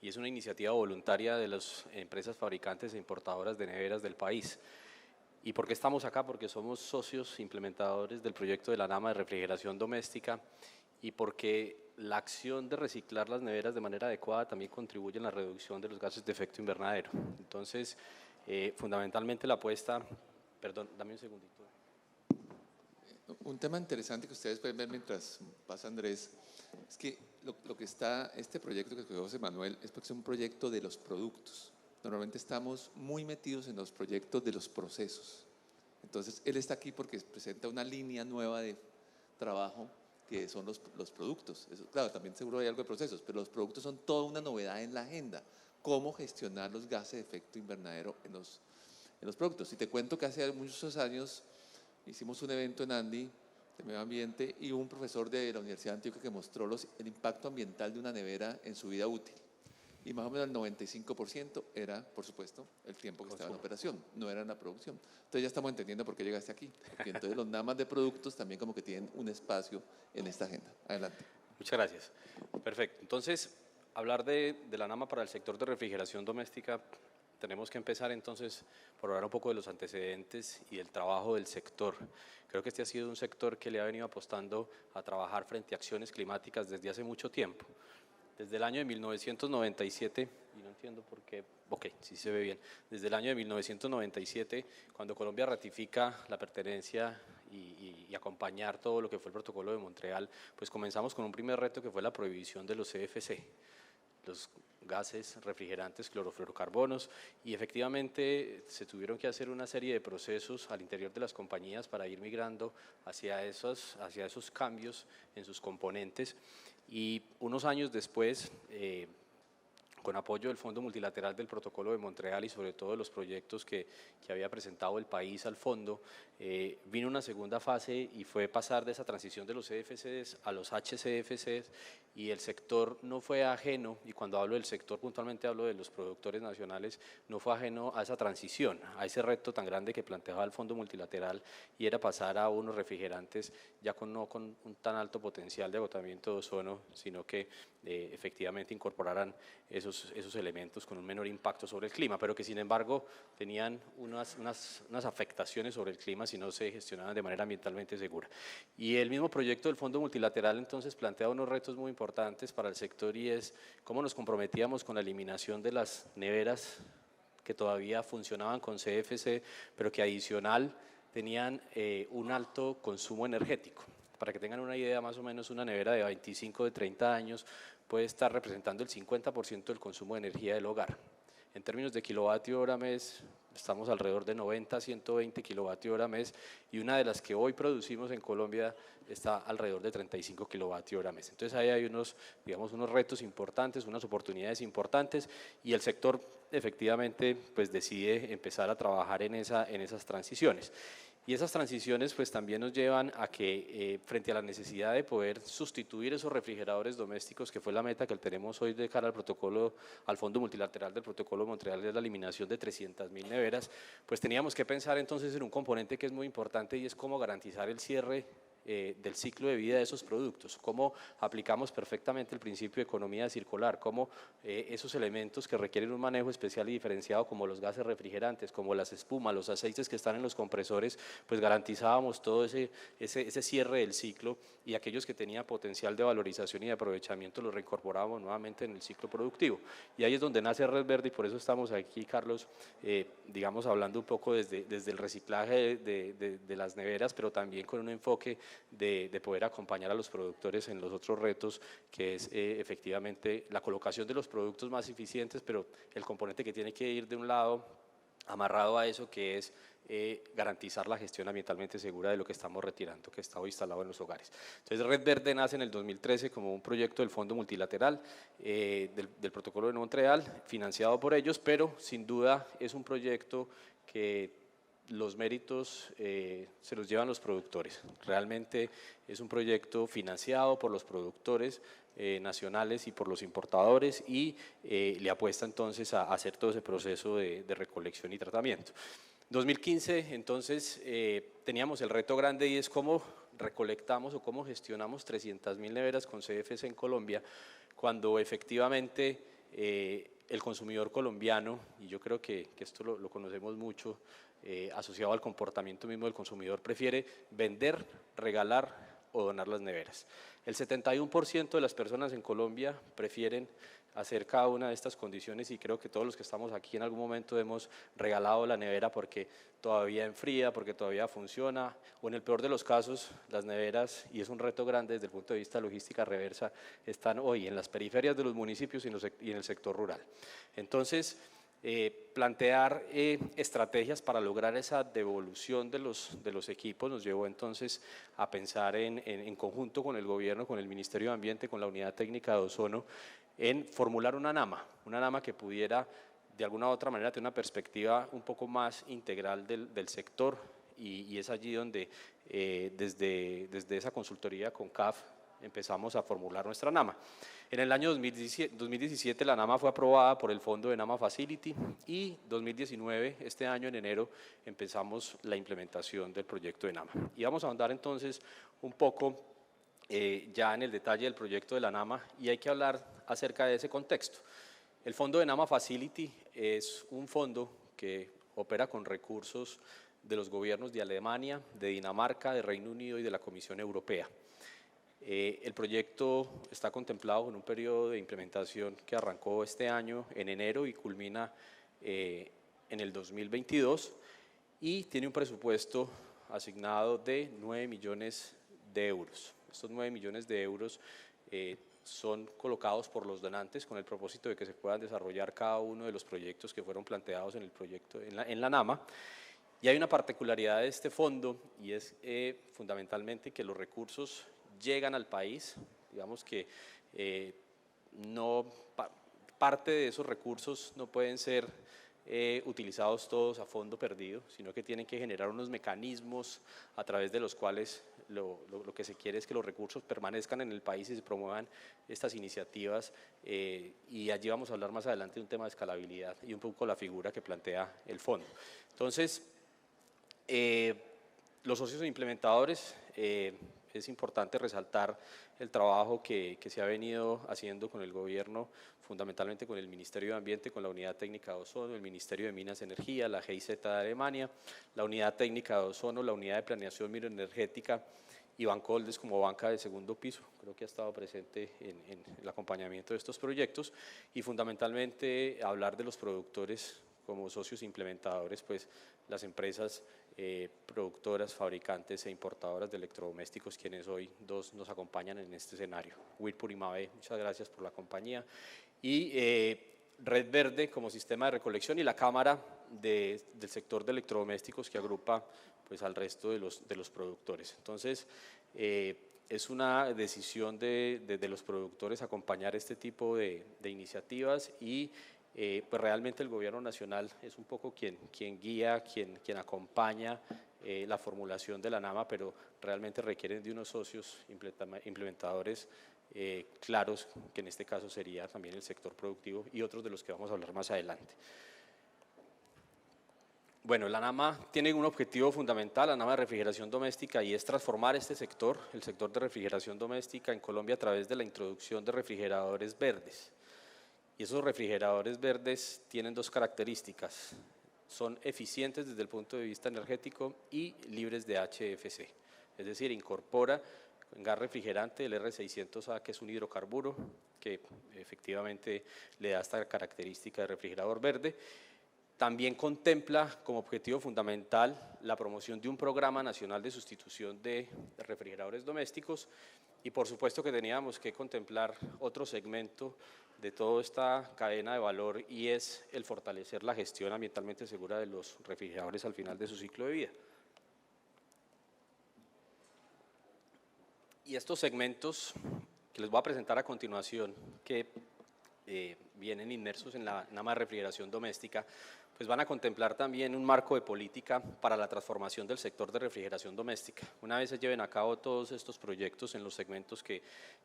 [SPEAKER 4] Y es una iniciativa voluntaria de las empresas fabricantes e importadoras de neveras del país. ¿Y por qué estamos acá? Porque somos socios implementadores del proyecto de la NAMA de refrigeración doméstica, y porque la acción de reciclar las neveras de manera adecuada también contribuye en la reducción de los gases de efecto invernadero. Entonces, fundamentalmente la apuesta… Perdón, dame un segundito.
[SPEAKER 2] Un tema interesante que ustedes pueden ver mientras pasa Andrés, es que lo que está, este proyecto que escogió José Manuel, es porque es un proyecto de los productos. Normalmente estamos muy metidos en los proyectos de los procesos. Entonces, él está aquí porque presenta una línea nueva de trabajo que son los productos. Eso, claro, también seguro hay algo de procesos, pero los productos son toda una novedad en la agenda. Cómo gestionar los gases de efecto invernadero en los productos. Y te cuento que hace muchos años hicimos un evento en Andy de medio ambiente y un profesor de la Universidad de Antioquia que mostró el impacto ambiental de una nevera en su vida útil. Y más o menos el 95% era, por supuesto, el tiempo que estaba en operación, no era en la producción. Entonces ya estamos entendiendo por qué llegaste aquí. Porque entonces los NAMAs de productos también como que tienen un espacio en esta agenda. Adelante.
[SPEAKER 4] Muchas gracias. Perfecto. Entonces, hablar de la NAMA para el sector de refrigeración doméstica tenemos que empezar entonces por hablar un poco de los antecedentes y del trabajo del sector. Creo que este ha sido un sector que le ha venido apostando a trabajar frente a acciones climáticas desde hace mucho tiempo. Desde el año de 1997, y no entiendo por qué, ok, sí se ve bien, desde el año de 1997, cuando Colombia ratifica la pertenencia y acompañar todo lo que fue el protocolo de Montreal, pues comenzamos con un primer reto que fue la prohibición de los CFC, los gases refrigerantes clorofluorocarbonos, y efectivamente se tuvieron que hacer una serie de procesos al interior de las compañías para ir migrando hacia esos cambios en sus componentes, y unos años después, con apoyo del Fondo Multilateral del Protocolo de Montreal y sobre todo de los proyectos que había presentado el país al fondo, vino una segunda fase y fue pasar de esa transición de los CFCs a los HCFCs, y el sector no fue ajeno, y cuando hablo del sector puntualmente hablo de los productores nacionales, no fue ajeno a esa transición, a ese reto tan grande que planteaba el Fondo Multilateral, y era pasar a unos refrigerantes ya no con un tan alto potencial de agotamiento de ozono, sino que efectivamente incorporaran esos elementos con un menor impacto sobre el clima, pero que sin embargo tenían unas afectaciones sobre el clima si no se gestionaban de manera ambientalmente segura. Y el mismo proyecto del Fondo Multilateral entonces plantea unos retos muy importantes para el sector, y es cómo nos comprometíamos con la eliminación de las neveras que todavía funcionaban con CFC, pero que adicional tenían un alto consumo energético. Para que tengan una idea, más o menos una nevera de 25 de 30 años puede estar representando el 50% del consumo de energía del hogar. En términos de kilovatio hora mes, estamos alrededor de 90 a 120 kilovatio hora mes, y una de las que hoy producimos en Colombia está alrededor de 35 kilovatio hora mes. Entonces ahí hay unos retos importantes, unas oportunidades importantes, y el sector efectivamente pues decide empezar a trabajar en esas transiciones. Y esas transiciones pues también nos llevan a que frente a la necesidad de poder sustituir esos refrigeradores domésticos, que fue la meta que tenemos hoy de cara al protocolo, al Fondo Multilateral del Protocolo de Montreal, de la eliminación de 300.000 neveras, pues teníamos que pensar entonces en un componente que es muy importante, y es cómo garantizar el cierre del ciclo de vida de esos productos, cómo aplicamos perfectamente el principio de economía circular, cómo esos elementos que requieren un manejo especial y diferenciado, como los gases refrigerantes, como las espumas, los aceites que están en los compresores, pues garantizábamos todo ese cierre del ciclo, y aquellos que tenían potencial de valorización y de aprovechamiento los reincorporábamos nuevamente en el ciclo productivo. Y ahí es donde nace Red Verde, y por eso estamos aquí, Carlos, digamos, hablando un poco desde el reciclaje de las neveras, pero también con un enfoque de poder acompañar a los productores en los otros retos, que es efectivamente la colocación de los productos más eficientes, pero el componente que tiene que ir de un lado amarrado a eso, que es garantizar la gestión ambientalmente segura de lo que estamos retirando, que está hoy instalado en los hogares. Entonces Red Verde nace en el 2013 como un proyecto del Fondo Multilateral del Protocolo de Montreal, financiado por ellos, pero sin duda es un proyecto que los méritos se los llevan los productores. Realmente es un proyecto financiado por los productores nacionales y por los importadores, y le apuesta entonces a hacer todo ese proceso de recolección y tratamiento. 2015 entonces teníamos el reto grande, y es cómo recolectamos o cómo gestionamos 300.000 neveras con CFC en Colombia, cuando efectivamente el consumidor colombiano, y yo creo que esto lo conocemos mucho, asociado al comportamiento mismo del consumidor, prefiere vender, regalar o donar las neveras. El 71% de las personas en Colombia prefieren hacer cada una de estas condiciones, y creo que todos los que estamos aquí en algún momento hemos regalado la nevera porque todavía enfría, porque todavía funciona, o en el peor de los casos las neveras, y es un reto grande desde el punto de vista de logística reversa, están hoy en las periferias de los municipios y en el sector rural. Entonces, plantear estrategias para lograr esa devolución de los equipos nos llevó entonces a pensar en conjunto con el gobierno, con el Ministerio de Ambiente, con la Unidad Técnica de Ozono, en formular una NAMA que pudiera de alguna u otra manera tener una perspectiva un poco más integral del sector, y es allí donde desde esa consultoría con CAF empezamos a formular nuestra NAMA. En el año 2017 la NAMA fue aprobada por el fondo de NAMA Facility, y 2019, este año en enero, empezamos la implementación del proyecto de NAMA. Y vamos a ahondar entonces un poco ya en el detalle del proyecto de la NAMA, y hay que hablar acerca de ese contexto. El fondo de NAMA Facility es un fondo que opera con recursos de los gobiernos de Alemania, de Dinamarca, de Reino Unido y de la Comisión Europea. El proyecto está contemplado con un periodo de implementación que arrancó este año en enero y culmina en el 2022 y tiene un presupuesto asignado de 9 millones de euros. Estos 9 millones de euros son colocados por los donantes con el propósito de que se puedan desarrollar cada uno de los proyectos que fueron planteados en el proyecto en la NAMA. Y hay una particularidad de este fondo y es fundamentalmente que los recursos llegan al país, digamos que parte de esos recursos no pueden ser utilizados todos a fondo perdido, sino que tienen que generar unos mecanismos a través de los cuales lo que se quiere es que los recursos permanezcan en el país y se promuevan estas iniciativas y allí vamos a hablar más adelante de un tema de escalabilidad y un poco la figura que plantea el fondo. Entonces, los socios implementadores, es importante resaltar el trabajo que se ha venido haciendo con el gobierno, fundamentalmente con el Ministerio de Ambiente, con la Unidad Técnica de Ozono, el Ministerio de Minas y Energía, la GIZ de Alemania, la Unidad Técnica de Ozono, la Unidad de Planeación Microenergética y Bancoldes como banca de segundo piso, creo que ha estado presente en el acompañamiento de estos proyectos y fundamentalmente hablar de los productores como socios implementadores, pues las empresas productoras, fabricantes e importadoras de electrodomésticos, quienes hoy nos acompañan en este escenario. Whirlpool y Mave, muchas gracias por la compañía. Y Red Verde como sistema de recolección y la Cámara del sector de electrodomésticos que agrupa pues, al resto de los productores. Entonces, es una decisión de los productores acompañar este tipo de iniciativas y pues realmente el gobierno nacional es un poco quien guía, quien acompaña la formulación de la NAMA, pero realmente requieren de unos socios implementadores claros, que en este caso sería también el sector productivo y otros de los que vamos a hablar más adelante. Bueno, la NAMA tiene un objetivo fundamental, la NAMA de refrigeración doméstica, y es transformar este sector, el sector de refrigeración doméstica en Colombia a través de la introducción de refrigeradores verdes. Y esos refrigeradores verdes tienen dos características, son eficientes desde el punto de vista energético y libres de HFC, es decir, incorpora gas refrigerante, el R600A, que es un hidrocarburo que efectivamente le da esta característica de refrigerador verde. También contempla como objetivo fundamental la promoción de un programa nacional de sustitución de refrigeradores domésticos y por supuesto que teníamos que contemplar otro segmento de toda esta cadena de valor y es el fortalecer la gestión ambientalmente segura de los refrigeradores al final de su ciclo de vida. Y estos segmentos que les voy a presentar a continuación, que vienen inmersos en la NAMA de refrigeración doméstica, pues van a contemplar también un marco de política para la transformación del sector de refrigeración doméstica. Una vez se lleven a cabo todos estos proyectos en los segmentos que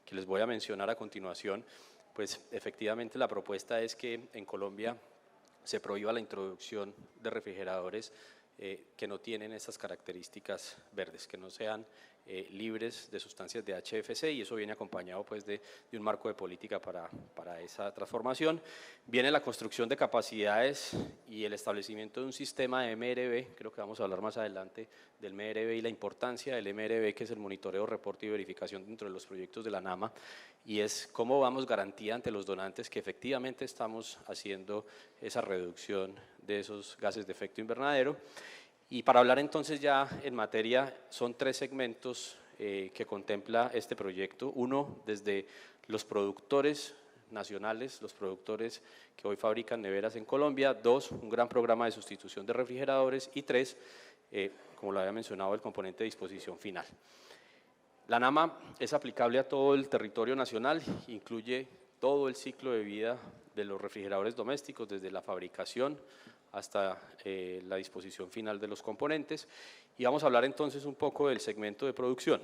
[SPEAKER 4] les voy a mencionar a continuación, pues efectivamente la propuesta es que en Colombia se prohíba la introducción de refrigeradores que no tienen estas características verdes, que no sean libres de sustancias de HFC, y eso viene acompañado pues, de un marco de política para esa transformación. Viene la construcción de capacidades y el establecimiento de un sistema de MRV, creo que vamos a hablar más adelante del MRV y la importancia del MRV, que es el monitoreo, reporte y verificación dentro de los proyectos de la NAMA, y es cómo damos garantía ante los donantes que efectivamente estamos haciendo esa reducción de esos gases de efecto invernadero. Y para hablar entonces ya en materia, son tres segmentos que contempla este proyecto. Uno, desde los productores nacionales, los productores que hoy fabrican neveras en Colombia. Dos, un gran programa de sustitución de refrigeradores. Y tres, como lo había mencionado, el componente de disposición final. La NAMA es aplicable a todo el territorio nacional, incluye todo el ciclo de vida de los refrigeradores domésticos, desde la fabricación hasta la disposición final de los componentes. Y vamos a hablar entonces un poco del segmento de producción.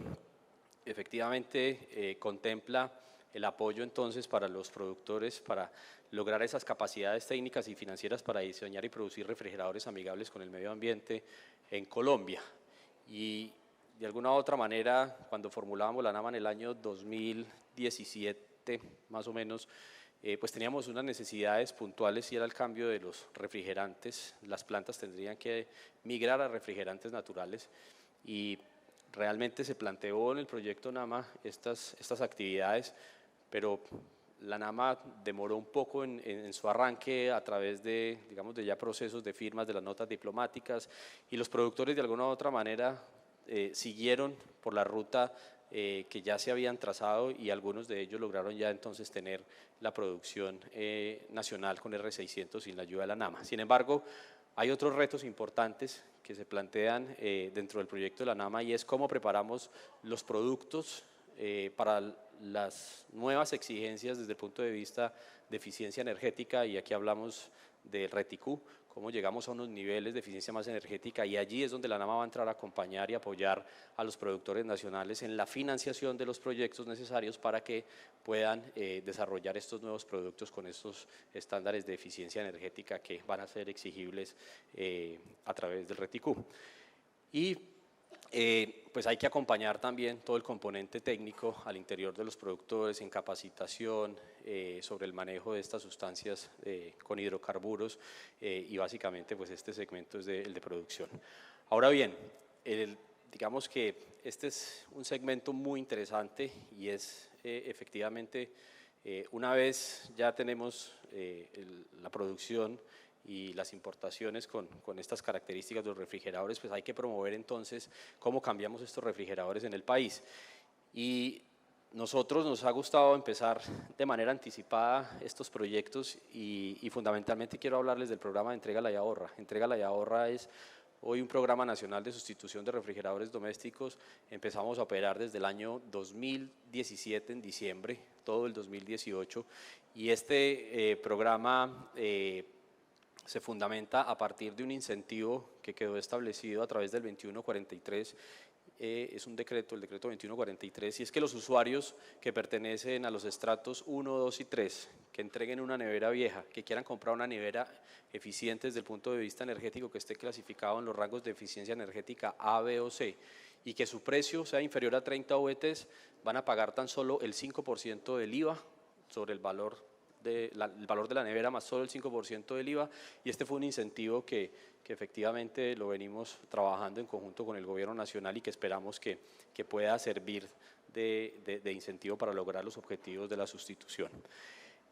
[SPEAKER 4] Efectivamente, contempla el apoyo entonces para los productores para lograr esas capacidades técnicas y financieras para diseñar y producir refrigeradores amigables con el medio ambiente en Colombia. Y de alguna u otra manera, cuando formulábamos la NAMA en el año 2017, más o menos, pues teníamos unas necesidades puntuales y era el cambio de los refrigerantes. Las plantas tendrían que migrar a refrigerantes naturales y realmente se planteó en el proyecto NAMA estas actividades, pero la NAMA demoró un poco en su arranque a través de, digamos, de ya procesos de firmas de las notas diplomáticas, y los productores de alguna u otra manera siguieron por la ruta que ya se habían trazado, y algunos de ellos lograron ya entonces tener la producción nacional con R600 sin la ayuda de la NAMA. Sin embargo, hay otros retos importantes que se plantean dentro del proyecto de la NAMA, y es cómo preparamos los productos para las nuevas exigencias desde el punto de vista de eficiencia energética, y aquí hablamos del RETICU, cómo llegamos a unos niveles de eficiencia más energética, y allí es donde la NAMA va a entrar a acompañar y apoyar a los productores nacionales en la financiación de los proyectos necesarios para que puedan desarrollar estos nuevos productos con estos estándares de eficiencia energética que van a ser exigibles a través del RETICU. Y pues hay que acompañar también todo el componente técnico al interior de los productores en capacitación sobre el manejo de estas sustancias con hidrocarburos, y básicamente pues este segmento es el de producción. Ahora bien, digamos que este es un segmento muy interesante, y es efectivamente una vez ya tenemos la producción y las importaciones con estas características de los refrigeradores, pues hay que promover entonces cómo cambiamos estos refrigeradores en el país. Y nosotros nos ha gustado empezar de manera anticipada estos proyectos, y fundamentalmente quiero hablarles del programa de Entrégala y Ahorra. Entrégala y Ahorra es hoy un programa nacional de sustitución de refrigeradores domésticos. Empezamos a operar desde el año 2017 en diciembre, todo el 2018, y este programa se fundamenta a partir de un incentivo que quedó establecido a través del 2143, es un decreto, el decreto 2143, y es que los usuarios que pertenecen a los estratos 1, 2 y 3, que entreguen una nevera vieja, que quieran comprar una nevera eficiente desde el punto de vista energético, que esté clasificado en los rangos de eficiencia energética A, B o C, y que su precio sea inferior a 30 UVTs, van a pagar tan solo el 5% del IVA sobre el valor de la nevera, más solo el 5% del IVA, y este fue un incentivo que efectivamente lo venimos trabajando en conjunto con el gobierno nacional, y que esperamos que pueda servir de incentivo para lograr los objetivos de la sustitución.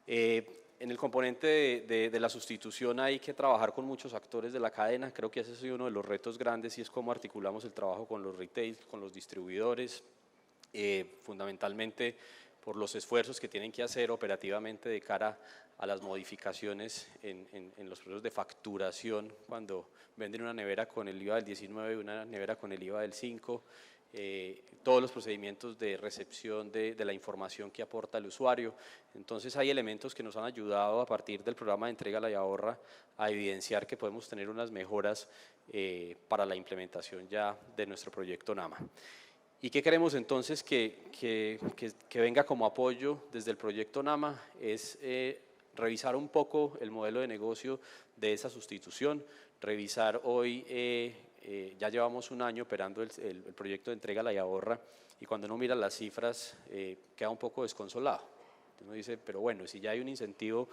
[SPEAKER 4] En el componente de la sustitución hay que trabajar con muchos actores de la cadena. Creo que ese es uno de los retos grandes, y es cómo articulamos el trabajo con los retail, con los distribuidores, fundamentalmente por los esfuerzos que tienen que hacer operativamente de cara a las modificaciones en los procesos de facturación, cuando venden una nevera con el IVA del 19 y una nevera con el IVA del 5, todos los procedimientos de recepción de la información que aporta el usuario. Entonces hay elementos que nos han ayudado a partir del programa de Entrégala y Ahorra a evidenciar que podemos tener unas mejoras para la implementación ya de nuestro proyecto NAMA. ¿Y qué queremos entonces que venga como apoyo desde el proyecto NAMA? Es revisar un poco el modelo de negocio de esa sustitución, revisar hoy, ya llevamos un año operando el proyecto de Entrégala y Ahorra, y cuando uno mira las cifras queda un poco desconsolado. Uno dice, pero bueno, si ya hay un incentivo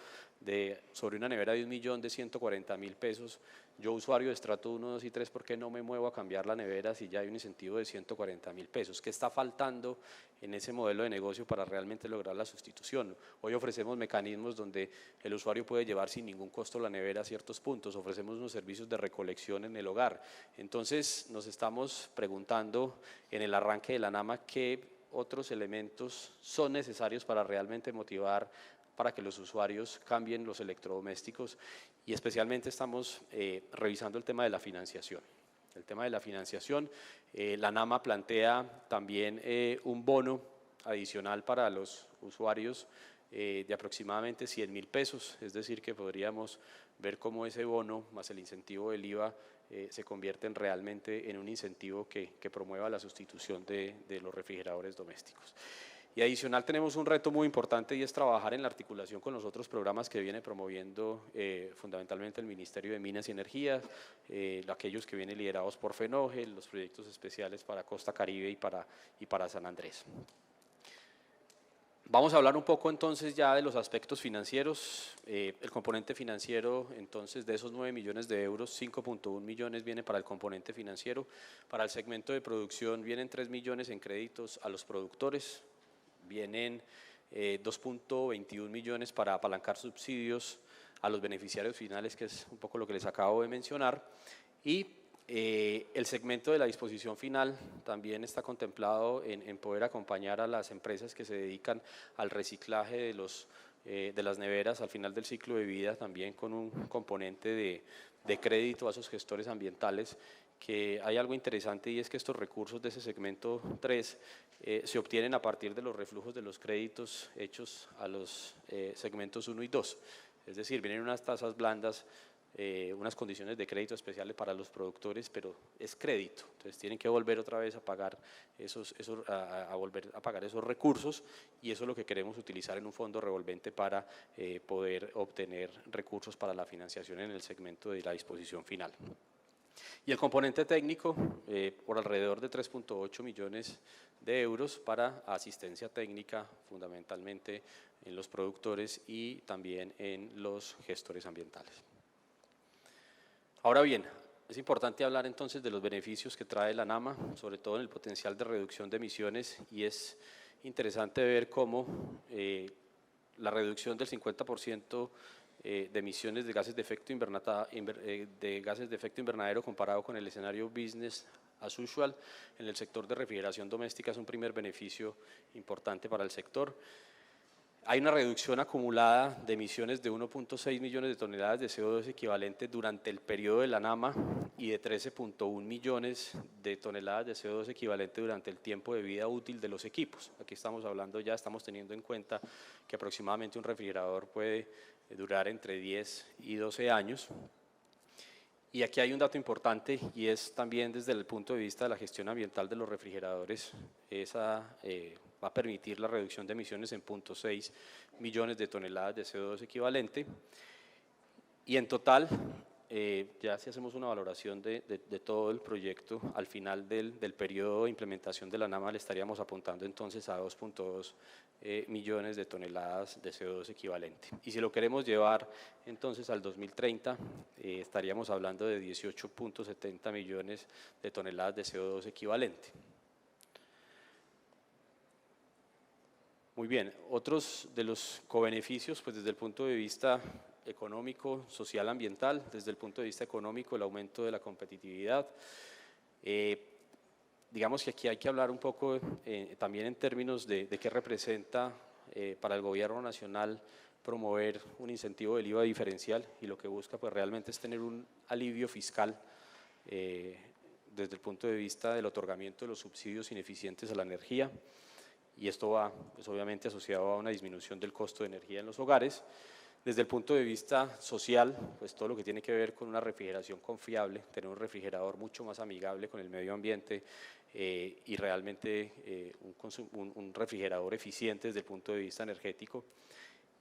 [SPEAKER 4] sobre una nevera de 1.140.000 pesos, yo usuario de estrato 1, 2 y 3, ¿por qué no me muevo a cambiar la nevera si ya hay un incentivo de 140.000 pesos? ¿Qué está faltando en ese modelo de negocio para realmente lograr la sustitución? Hoy ofrecemos mecanismos donde el usuario puede llevar sin ningún costo la nevera a ciertos puntos, ofrecemos unos servicios de recolección en el hogar. Entonces nos estamos preguntando en el arranque de la NAMA qué otros elementos son necesarios para realmente motivar para que los usuarios cambien los electrodomésticos, y especialmente estamos revisando el tema de la financiación. El tema de la financiación, la NAMA plantea también un bono adicional para los usuarios de aproximadamente 100.000 pesos, es decir, que podríamos ver cómo ese bono más el incentivo del IVA se convierten realmente en un incentivo que promueva la sustitución de los refrigeradores domésticos. Y adicional tenemos un reto muy importante, y es trabajar en la articulación con los otros programas que viene promoviendo fundamentalmente el Ministerio de Minas y Energía, aquellos que vienen liderados por FENOGE, los proyectos especiales para Costa Caribe y para San Andrés. Vamos a hablar un poco entonces ya de los aspectos financieros. El componente financiero, entonces, de esos 9 millones de euros, 5.1 millones viene para el componente financiero. Para el segmento de producción vienen 3 millones en créditos a los productores, vienen 2.21 millones para apalancar subsidios a los beneficiarios finales, que es un poco lo que les acabo de mencionar, y el segmento de la disposición final también está contemplado en poder acompañar a las empresas que se dedican al reciclaje de las neveras al final del ciclo de vida, también con un componente de crédito a esos gestores ambientales, que hay algo interesante y es que estos recursos de ese segmento 3 se obtienen a partir de los reflujos de los créditos hechos a los segmentos 1 y 2, es decir, vienen unas tasas blandas, unas condiciones de crédito especiales para los productores, pero es crédito, entonces tienen que volver otra vez a pagar volver a pagar esos recursos, y eso es lo que queremos utilizar en un fondo revolvente para poder obtener recursos para la financiación en el segmento de la disposición final. Y el componente técnico, por alrededor de 3.8 millones de euros para asistencia técnica, fundamentalmente en los productores y también en los gestores ambientales. Ahora bien, es importante hablar entonces de los beneficios que trae la NAMA, sobre todo en el potencial de reducción de emisiones, y es interesante ver cómo la reducción del 50% de emisiones de gases de efecto invernadero comparado con el escenario business as usual en el sector de refrigeración doméstica es un primer beneficio importante para el sector. Hay una reducción acumulada de emisiones de 1.6 millones de toneladas de CO2 equivalente durante el periodo de la NAMA y de 13.1 millones de toneladas de CO2 equivalente durante el tiempo de vida útil de los equipos. Aquí estamos hablando ya, estamos teniendo en cuenta que aproximadamente un refrigerador puede durar entre 10 y 12 años. Y aquí hay un dato importante y es también desde el punto de vista de la gestión ambiental de los refrigeradores, va a permitir la reducción de emisiones en 0.6 millones de toneladas de CO2 equivalente. Y en total, ya si hacemos una valoración de todo el proyecto, al final del periodo de implementación de la NAMA le estaríamos apuntando entonces a 2.2 millones de toneladas de CO2 equivalente. Y si lo queremos llevar entonces al 2030, estaríamos hablando de 18.70 millones de toneladas de CO2 equivalente. Muy bien, otros de los cobeneficios, pues desde el punto de vista económico, social, ambiental, desde el punto de vista económico, el aumento de la competitividad. Digamos que aquí hay que hablar un poco también en términos de qué representa para el gobierno nacional promover un incentivo del IVA diferencial, y lo que busca pues realmente es tener un alivio fiscal desde el punto de vista del otorgamiento de los subsidios ineficientes a la energía. Y esto va pues, obviamente asociado a una disminución del costo de energía en los hogares. Desde el punto de vista social, pues todo lo que tiene que ver con una refrigeración confiable, tener un refrigerador mucho más amigable con el medio ambiente y realmente un refrigerador eficiente desde el punto de vista energético.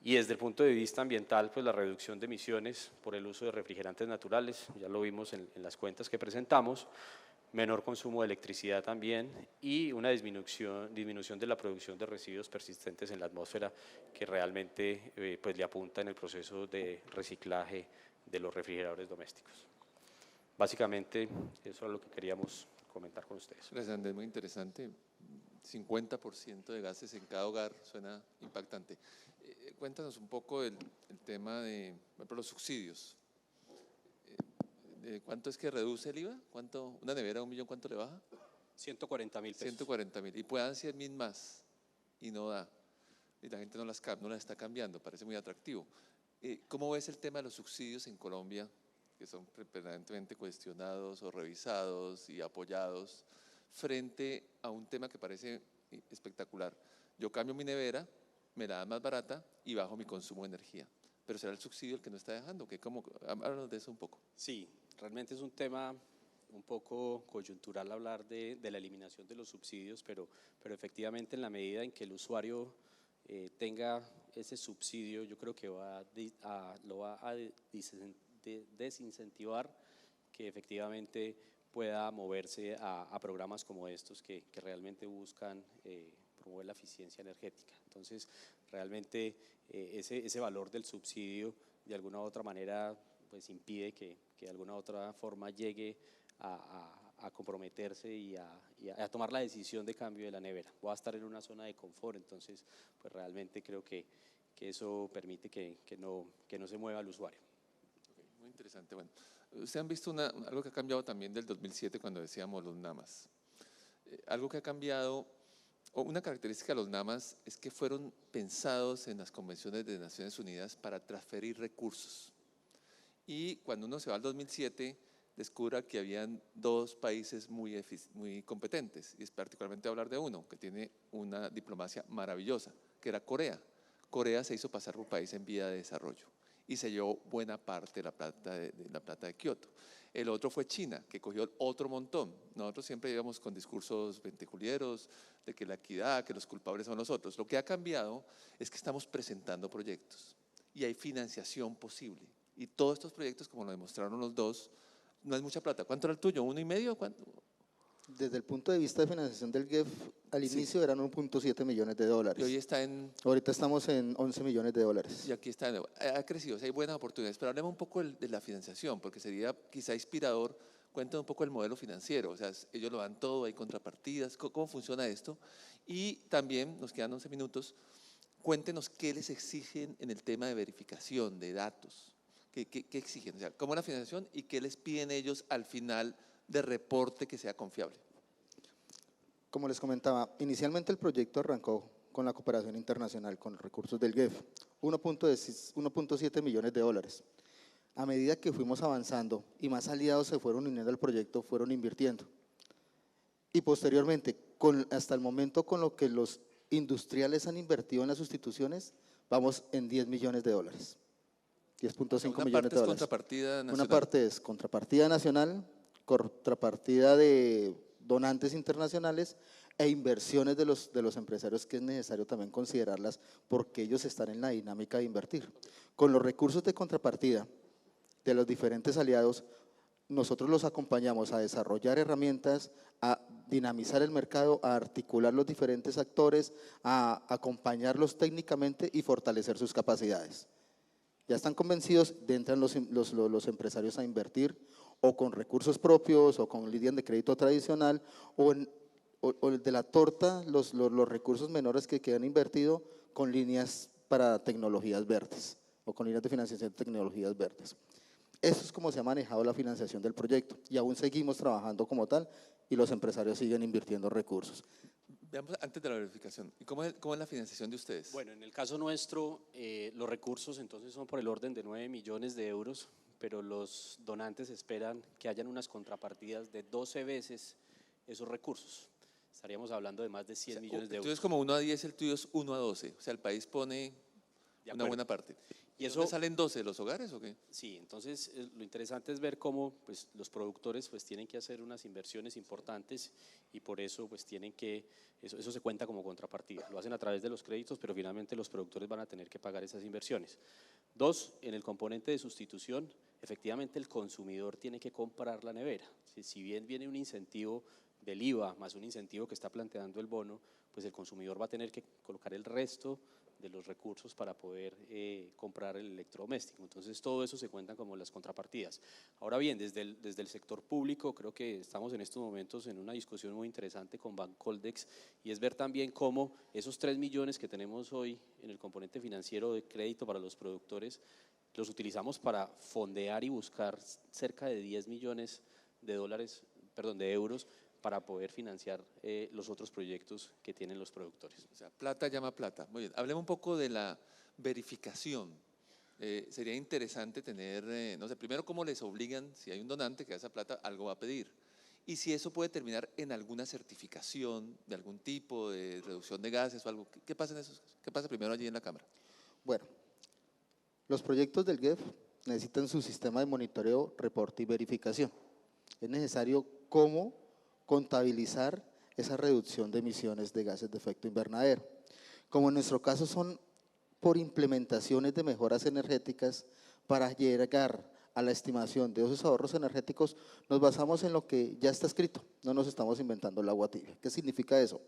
[SPEAKER 4] Y desde el punto de vista ambiental, pues la reducción de emisiones por el uso de refrigerantes naturales, ya lo vimos en las cuentas que presentamos, menor consumo de electricidad también y una disminución de la producción de residuos persistentes en la atmósfera que realmente pues le apunta en el proceso de reciclaje de los refrigeradores domésticos. Básicamente eso es lo que queríamos comentar con ustedes.
[SPEAKER 2] Gracias, Andrés, muy interesante. 50% de gases en cada hogar suena impactante. Cuéntanos un poco el tema de por ejemplo, los subsidios. ¿Cuánto es que reduce el IVA? ¿Cuánto, una nevera de 1 millón, cuánto le baja?
[SPEAKER 4] 140.000 pesos.
[SPEAKER 2] 140.000. Y puedan 100.000 más y no da. Y la gente no las está cambiando, parece muy atractivo. ¿Cómo ves el tema de los subsidios en Colombia, que son permanentemente cuestionados o revisados y apoyados, frente a un tema que parece espectacular? Yo cambio mi nevera, me la dan más barata y bajo mi consumo de energía. Pero será el subsidio el que no está dejando. Háblanos de eso un poco.
[SPEAKER 4] Sí, realmente es un tema un poco coyuntural hablar de la eliminación de los subsidios, pero efectivamente en la medida en que el usuario tenga ese subsidio, yo creo que lo va a desincentivar que efectivamente pueda moverse a programas como estos que realmente buscan promover la eficiencia energética. Entonces, realmente ese valor del subsidio de alguna u otra manera pues impide que de alguna u otra forma llegue a comprometerse y a tomar la decisión de cambio de la nevera. Voy a estar en una zona de confort, entonces pues realmente creo que eso permite que no se mueva el usuario.
[SPEAKER 2] Okay, muy interesante. Bueno, ustedes han visto algo que ha cambiado también del 2007 cuando decíamos los NAMAS. Algo que ha cambiado, o una característica de los NAMAS es que fueron pensados en las convenciones de Naciones Unidas para transferir recursos. Y cuando uno se va al 2007, descubra que habían dos países muy competentes, y es particularmente hablar de uno, que tiene una diplomacia maravillosa, que era Corea. Corea se hizo pasar por un país en vía de desarrollo y se llevó buena parte de la plata de Kioto. El otro fue China, que cogió otro montón. Nosotros siempre íbamos con discursos ventejulieros de que la equidad, que los culpables son los otros. Lo que ha cambiado es que estamos presentando proyectos y hay financiación posible. Y todos estos proyectos, como lo demostraron los dos, no es mucha plata. ¿Cuánto era el tuyo? ¿1,5? ¿Cuánto?
[SPEAKER 3] Desde el punto de vista de financiación del GEF, al inicio eran 1.7 millones de dólares.
[SPEAKER 2] Y hoy está en…
[SPEAKER 3] Ahorita estamos en 11 millones de dólares.
[SPEAKER 2] Y aquí está de nuevo. Ha crecido, o sea, hay buenas oportunidades. Pero hablemos un poco de la financiación, porque sería quizá inspirador. Cuéntanos un poco el modelo financiero. O sea, ellos lo dan todo, hay contrapartidas. ¿Cómo funciona esto? Y también, nos quedan 11 minutos, cuéntenos qué les exigen en el tema de verificación de datos. ¿Qué exigen? O sea, ¿cómo es la financiación y qué les piden ellos al final de reporte que sea confiable?
[SPEAKER 3] Como les comentaba, inicialmente el proyecto arrancó con la cooperación internacional, con los recursos del GEF, 1.7 millones de dólares. A medida que fuimos avanzando y más aliados se fueron uniendo al proyecto, fueron invirtiendo. Y posteriormente, hasta el momento con lo que los industriales han invertido en las sustituciones, vamos en 10 millones de dólares. 10.5 millones de dólares.
[SPEAKER 2] Contrapartida nacional.
[SPEAKER 3] Una parte es contrapartida nacional, contrapartida de donantes internacionales e inversiones de los empresarios, que es necesario también considerarlas porque ellos están en la dinámica de invertir. Con los recursos de contrapartida de los diferentes aliados, nosotros los acompañamos a desarrollar herramientas, a dinamizar el mercado, a articular los diferentes actores, a acompañarlos técnicamente y fortalecer sus capacidades. Ya están convencidos, entran los empresarios a invertir o con recursos propios o con líneas de crédito tradicional o de la torta, los recursos menores que han invertido con líneas para tecnologías verdes o con líneas de financiación de tecnologías verdes. Eso es como se ha manejado la financiación del proyecto y aún seguimos trabajando como tal y los empresarios siguen invirtiendo recursos.
[SPEAKER 2] Veamos antes de la verificación, ¿cómo es la financiación de ustedes?
[SPEAKER 4] Bueno, en el caso nuestro, los recursos entonces son por el orden de 9 millones de euros, pero los donantes esperan que hayan unas contrapartidas de 12 veces esos recursos. Estaríamos hablando de más de 100 millones de euros.
[SPEAKER 2] Entonces, como 1 a 10, el tuyo es 1 a 12, o sea, el país pone una buena parte. ¿Y eso salen 12 de los hogares o qué?
[SPEAKER 4] Sí, entonces lo interesante es ver cómo pues, los productores pues, tienen que hacer unas inversiones importantes y por eso pues, tienen que, eso se cuenta como contrapartida. Lo hacen a través de los créditos, pero finalmente los productores van a tener que pagar esas inversiones. 2, en el componente de sustitución, efectivamente el consumidor tiene que comprar la nevera. Si bien viene un incentivo del IVA más un incentivo que está planteando el bono, pues el consumidor va a tener que colocar el resto de los recursos para poder comprar el electrodoméstico. Entonces todo eso se cuentan como las contrapartidas. Ahora bien, desde el sector público creo que estamos en estos momentos en una discusión muy interesante con Bancoldex y es ver también cómo esos 3 millones que tenemos hoy en el componente financiero de crédito para los productores los utilizamos para fondear y buscar cerca de 10 millones de euros para poder financiar los otros proyectos que tienen los productores.
[SPEAKER 2] O sea, plata llama plata. Muy bien, hablemos un poco de la verificación. Sería interesante tener, no sé, primero cómo les obligan, si hay un donante que da esa plata, algo va a pedir. Y si eso puede terminar en alguna certificación de algún tipo, de reducción de gases o algo. ¿Qué pasa en esos casos? ¿Qué pasa primero allí en la Cámara?
[SPEAKER 3] Bueno, los proyectos del GEF necesitan su sistema de monitoreo, reporte y verificación. Es necesario cómo contabilizar esa reducción de emisiones de gases de efecto invernadero. Como en nuestro caso son por implementaciones de mejoras energéticas, para llegar a la estimación de esos ahorros energéticos, nos basamos en lo que ya está escrito, no nos estamos inventando el agua tibia. ¿Qué significa eso?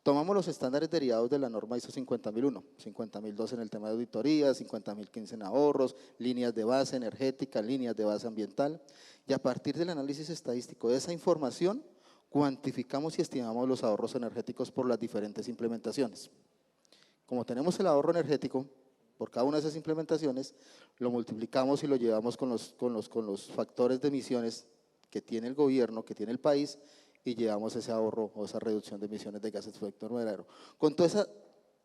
[SPEAKER 3] Tomamos los estándares derivados de la norma ISO 50001, 50002 en el tema de auditoría, 50015 en ahorros, líneas de base energética, líneas de base ambiental, y a partir del análisis estadístico de esa información, cuantificamos y estimamos los ahorros energéticos por las diferentes implementaciones. Como tenemos el ahorro energético por cada una de esas implementaciones, lo multiplicamos y lo llevamos con los factores de emisiones que tiene el gobierno, que tiene el país, y llevamos ese ahorro o esa reducción de emisiones de gases de efecto invernadero. Con toda esa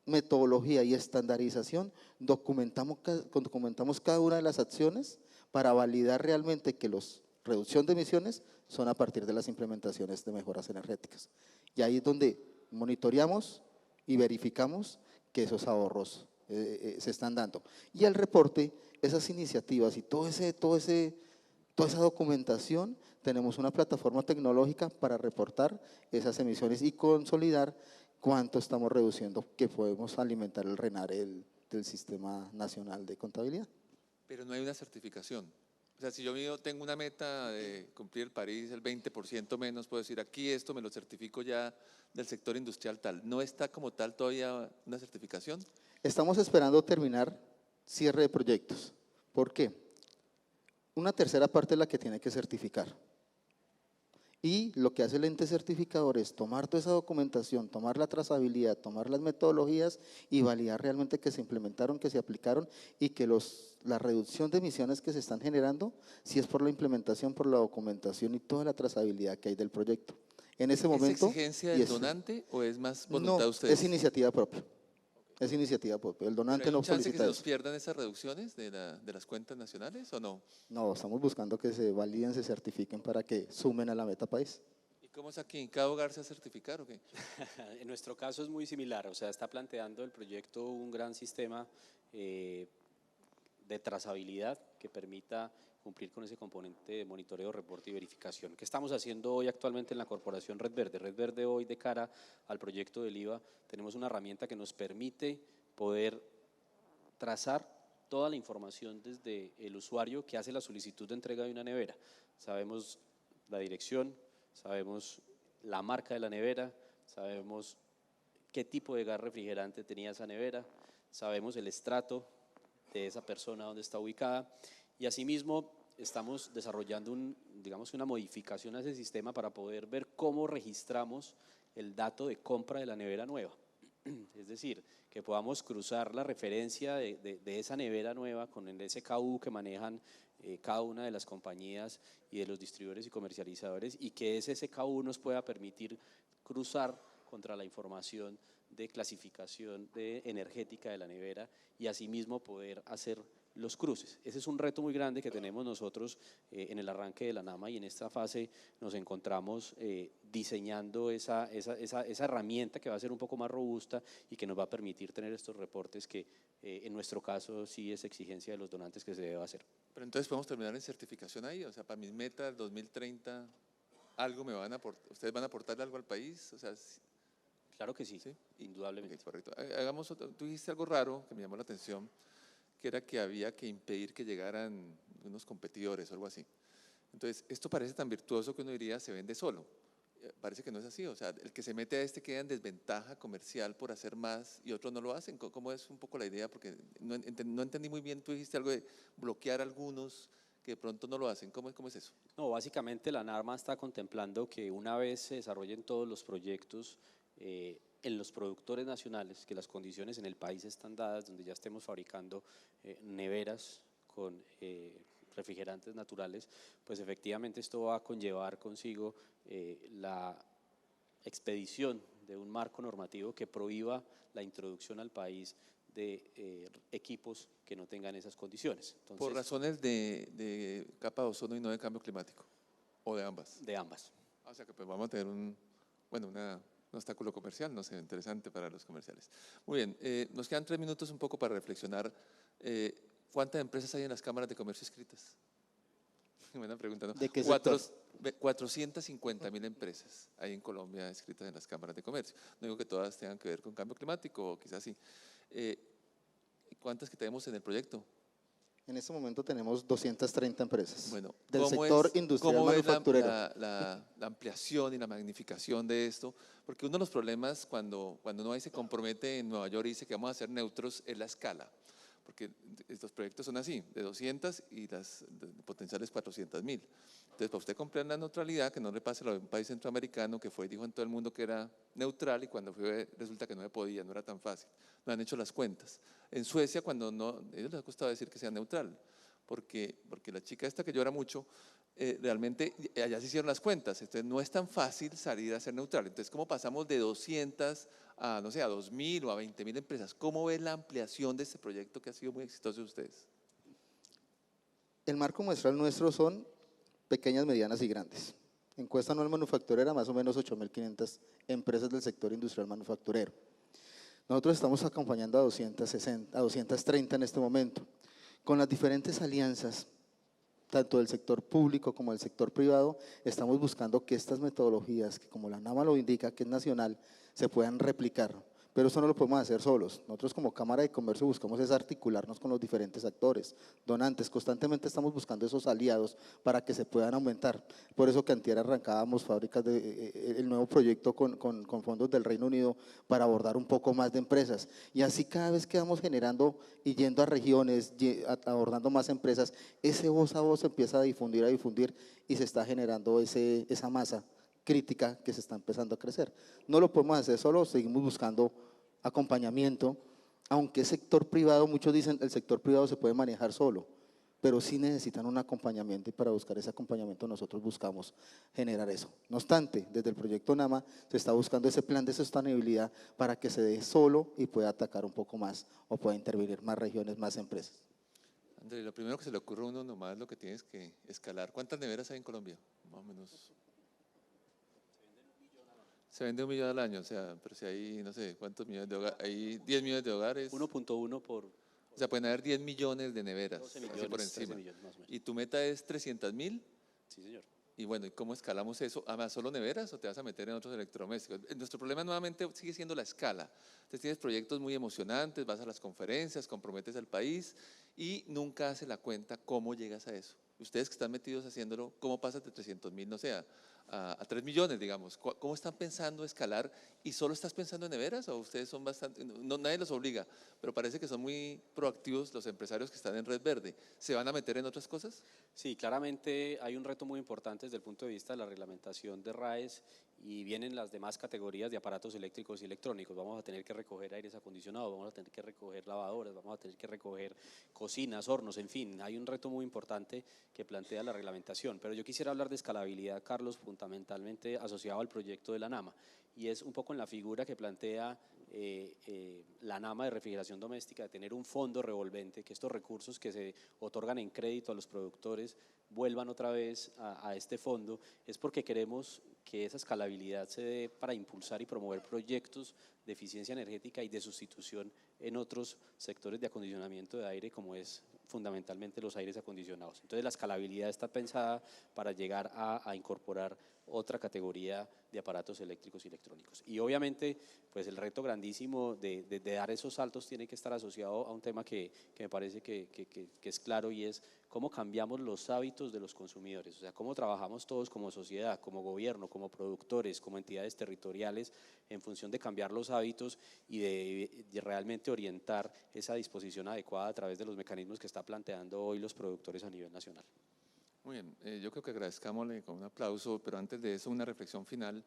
[SPEAKER 3] metodología y estandarización, documentamos cada una de las acciones para validar realmente que la reducción de emisiones son a partir de las implementaciones de mejoras energéticas. Y ahí es donde monitoreamos y verificamos que esos ahorros se están dando. Y el reporte, esas iniciativas y toda esa documentación, tenemos una plataforma tecnológica para reportar esas emisiones y consolidar cuánto estamos reduciendo, que podemos alimentar el RENARE del Sistema Nacional de Contabilidad.
[SPEAKER 2] Pero no hay una certificación. O sea, si yo tengo una meta de cumplir el París el 20% menos, puedo decir, aquí esto me lo certifico ya del sector industrial tal. ¿No está como tal todavía una certificación?
[SPEAKER 3] Estamos esperando terminar cierre de proyectos. ¿Por qué? Una tercera parte es la que tiene que certificar. Y lo que hace el ente certificador es tomar toda esa documentación, tomar la trazabilidad, tomar las metodologías y validar realmente que se implementaron, que se aplicaron y que la reducción de emisiones que se están generando, si es por la implementación, por la documentación y toda la trazabilidad que hay del proyecto. En ese momento…
[SPEAKER 2] ¿Es exigencia del donante o es más voluntad de ustedes?
[SPEAKER 3] Es iniciativa propia. Es iniciativa propia. El donante
[SPEAKER 2] ¿Pero hay
[SPEAKER 3] no
[SPEAKER 2] un chance
[SPEAKER 3] solicita
[SPEAKER 2] que se nos
[SPEAKER 3] eso.
[SPEAKER 2] pierdan esas reducciones de las cuentas nacionales o no?
[SPEAKER 3] No, estamos buscando que se validen, se certifiquen para que sumen a la meta país.
[SPEAKER 2] ¿Y cómo es aquí? ¿En cada hogar se va a certificar o qué?
[SPEAKER 4] En nuestro caso es muy similar, o sea, está planteando el proyecto un gran sistema de trazabilidad que permita cumplir con ese componente de monitoreo, reporte y verificación. ¿Qué estamos haciendo hoy actualmente en la corporación Red Verde? Red Verde hoy, de cara al proyecto del IVA, tenemos una herramienta que nos permite poder trazar toda la información desde el usuario que hace la solicitud de entrega de una nevera. Sabemos la dirección, sabemos la marca de la nevera, sabemos qué tipo de gas refrigerante tenía esa nevera, sabemos el estrato de esa persona donde está ubicada, y asimismo estamos desarrollando digamos una modificación a ese sistema para poder ver cómo registramos el dato de compra de la nevera nueva. Es decir, que podamos cruzar la referencia de esa nevera nueva con el SKU que manejan cada una de las compañías y de los distribuidores y comercializadores, y que ese SKU nos pueda permitir cruzar contra la información de clasificación energética de la nevera y asimismo poder hacer los cruces. Ese es un reto muy grande que tenemos nosotros en el arranque de la NAMA, y en esta fase nos encontramos diseñando esa herramienta que va a ser un poco más robusta y que nos va a permitir tener estos reportes que en nuestro caso sí es exigencia de los donantes que se debe hacer.
[SPEAKER 2] Pero entonces podemos terminar en certificación ahí, o sea, para mis metas 2030, algo me van a aportar, ¿ustedes van a aportar algo al país? O sea,
[SPEAKER 4] Claro que sí,
[SPEAKER 2] ¿sí?
[SPEAKER 4] indudablemente.
[SPEAKER 2] Okay, correcto. Hagamos tú dijiste algo raro que me llamó la atención, que era que había que impedir que llegaran unos competidores o algo así. Entonces, esto parece tan virtuoso que uno diría se vende solo. Parece que no es así, o sea, el que se mete a este queda en desventaja comercial por hacer más y otros no lo hacen. ¿Cómo es un poco la idea? Porque no entendí muy bien, tú dijiste algo de bloquear a algunos que de pronto no lo hacen. ¿Cómo es eso?
[SPEAKER 4] No, básicamente la NARMA está contemplando que una vez se desarrollen todos los proyectos en los productores nacionales, que las condiciones en el país están dadas, donde ya estemos fabricando neveras con refrigerantes naturales, pues efectivamente esto va a conllevar consigo la expedición de un marco normativo que prohíba la introducción al país de equipos que no tengan esas condiciones. Entonces,
[SPEAKER 2] por razones de capa de ozono y no de cambio climático, o de ambas.
[SPEAKER 4] De ambas.
[SPEAKER 2] O sea que pues vamos a tener un obstáculo comercial, no sé, interesante para los comerciales. Muy bien, nos quedan 3 minutos un poco para reflexionar. ¿Cuántas empresas hay en las cámaras de comercio inscritas? Buena pregunta, ¿no?
[SPEAKER 3] ¿De qué sector?
[SPEAKER 2] 450.000 empresas hay en Colombia inscritas en las cámaras de comercio. No digo que todas tengan que ver con cambio climático, o quizás sí. ¿Cuántas que tenemos en el proyecto?
[SPEAKER 3] En este momento tenemos 230 empresas
[SPEAKER 2] Bueno,
[SPEAKER 3] del
[SPEAKER 2] ¿cómo
[SPEAKER 3] sector industrial
[SPEAKER 2] cómo ves
[SPEAKER 3] manufacturero.
[SPEAKER 2] la ampliación y la magnificación de esto? Porque uno de los problemas cuando uno ahí se compromete en Nueva York y dice que vamos a ser neutros es la escala. Porque estos proyectos son así, de 200 y las potenciales 400.000. Entonces, para usted comprar la neutralidad, que no le pase lo de un país centroamericano que fue y dijo en todo el mundo que era neutral y cuando fue resulta que no se podía, no era tan fácil. No han hecho las cuentas. En Suecia, cuando no, ellos les ha costado decir que sea neutral, porque la chica esta que llora mucho, realmente allá se hicieron las cuentas, entonces no es tan fácil salir a ser neutral. Entonces, ¿cómo pasamos de 200 a, no sé, a 2.000 o a 20.000 empresas? ¿Cómo ven la ampliación de este proyecto que ha sido muy exitoso de ustedes?
[SPEAKER 3] El marco muestral nuestro son pequeñas, medianas y grandes. Encuesta anual manufacturera, más o menos 8.500 empresas del sector industrial manufacturero. Nosotros estamos acompañando a 260, a 230 en este momento. Con las diferentes alianzas, tanto del sector público como del sector privado, estamos buscando que estas metodologías, que como la NAMA lo indica, que es nacional, se puedan replicar. Pero eso no lo podemos hacer solos. Nosotros como Cámara de Comercio buscamos es articularnos con los diferentes actores, donantes. Constantemente estamos buscando esos aliados para que se puedan aumentar. Por eso que antier arrancábamos fábricas el nuevo proyecto con fondos del Reino Unido para abordar un poco más de empresas. Y así cada vez que vamos generando y yendo a regiones, abordando más empresas, ese voz a voz empieza a difundir y se está generando esa masa crítica que se está empezando a crecer. No lo podemos hacer solo, seguimos buscando acompañamiento, aunque sector privado, muchos dicen el sector privado se puede manejar solo, pero sí necesitan un acompañamiento y para buscar ese acompañamiento nosotros buscamos generar eso. No obstante, desde el proyecto NAMA se está buscando ese plan de sostenibilidad para que se dé solo y pueda atacar un poco más o pueda intervenir más regiones, más empresas.
[SPEAKER 2] André, lo primero que se le ocurre a uno nomás es lo que tienes que escalar. ¿Cuántas neveras hay en Colombia? Más o menos. Se vende 1 millón al año, o sea, pero si hay, no sé, ¿cuántos millones de hogares? Hay 10 millones de hogares.
[SPEAKER 4] 1.1 por
[SPEAKER 2] O sea, pueden haber 10 millones de neveras,
[SPEAKER 4] 12
[SPEAKER 2] así
[SPEAKER 4] millones,
[SPEAKER 2] por
[SPEAKER 4] 13
[SPEAKER 2] encima.
[SPEAKER 4] millones más o menos.
[SPEAKER 2] Y tu meta es 300.000.
[SPEAKER 4] Sí, señor.
[SPEAKER 2] Y bueno, ¿y cómo escalamos eso? ¿Además solo neveras o te vas a meter en otros electrodomésticos? Nuestro problema nuevamente sigue siendo la escala. Entonces tienes proyectos muy emocionantes, vas a las conferencias, comprometes al país y nunca haces la cuenta cómo llegas a eso. Ustedes que están metidos haciéndolo, ¿cómo pasas de 300.000, no sé, a 3 millones, digamos? ¿Cómo están pensando escalar? ¿Y solo estás pensando en neveras o ustedes son bastante, no, nadie los obliga, pero parece que son muy proactivos los empresarios que están en Red Verde? ¿Se van a meter en otras cosas?
[SPEAKER 4] Sí, claramente hay un reto muy importante desde el punto de vista de la reglamentación de RAES y vienen las demás categorías de aparatos eléctricos y electrónicos. Vamos a tener que recoger aires acondicionados, vamos a tener que recoger lavadoras, vamos a tener que recoger cocinas, hornos, en fin, hay un reto muy importante que plantea la reglamentación. Pero yo quisiera hablar de escalabilidad, Carlos, fundamentalmente asociado al proyecto de la NAMA, y es un poco en la figura que plantea la NAMA de refrigeración doméstica, de tener un fondo revolvente, que estos recursos que se otorgan en crédito a los productores vuelvan otra vez a este fondo, es porque queremos que esa escalabilidad se dé para impulsar y promover proyectos de eficiencia energética y de sustitución en otros sectores de acondicionamiento de aire, como es fundamentalmente los aires acondicionados. Entonces la escalabilidad está pensada para llegar a incorporar otra categoría de aparatos eléctricos y electrónicos. Y obviamente, pues el reto grandísimo de dar esos saltos tiene que estar asociado a un tema que me parece que es claro, y es cómo cambiamos los hábitos de los consumidores, o sea, cómo trabajamos todos como sociedad, como gobierno, como productores, como entidades territoriales, en función de cambiar los hábitos y de realmente orientar esa disposición adecuada a través de los mecanismos que está planteando hoy los productores a nivel nacional.
[SPEAKER 2] Muy bien, yo creo que agradezcámosle con un aplauso, pero antes de eso una reflexión final.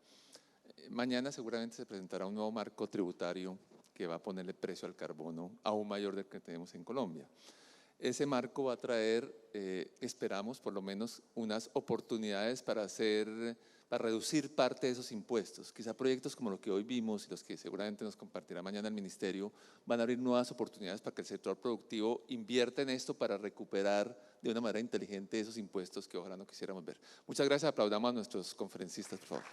[SPEAKER 2] Mañana seguramente se presentará un nuevo marco tributario que va a ponerle precio al carbono aún mayor del que tenemos en Colombia. Ese marco va a traer, esperamos por lo menos, unas oportunidades para reducir parte de esos impuestos. Quizá proyectos como los que hoy vimos y los que seguramente nos compartirá mañana el Ministerio van a abrir nuevas oportunidades para que el sector productivo invierta en esto para recuperar de una manera inteligente esos impuestos que ojalá no quisiéramos ver. Muchas gracias, aplaudamos a nuestros conferencistas, por favor.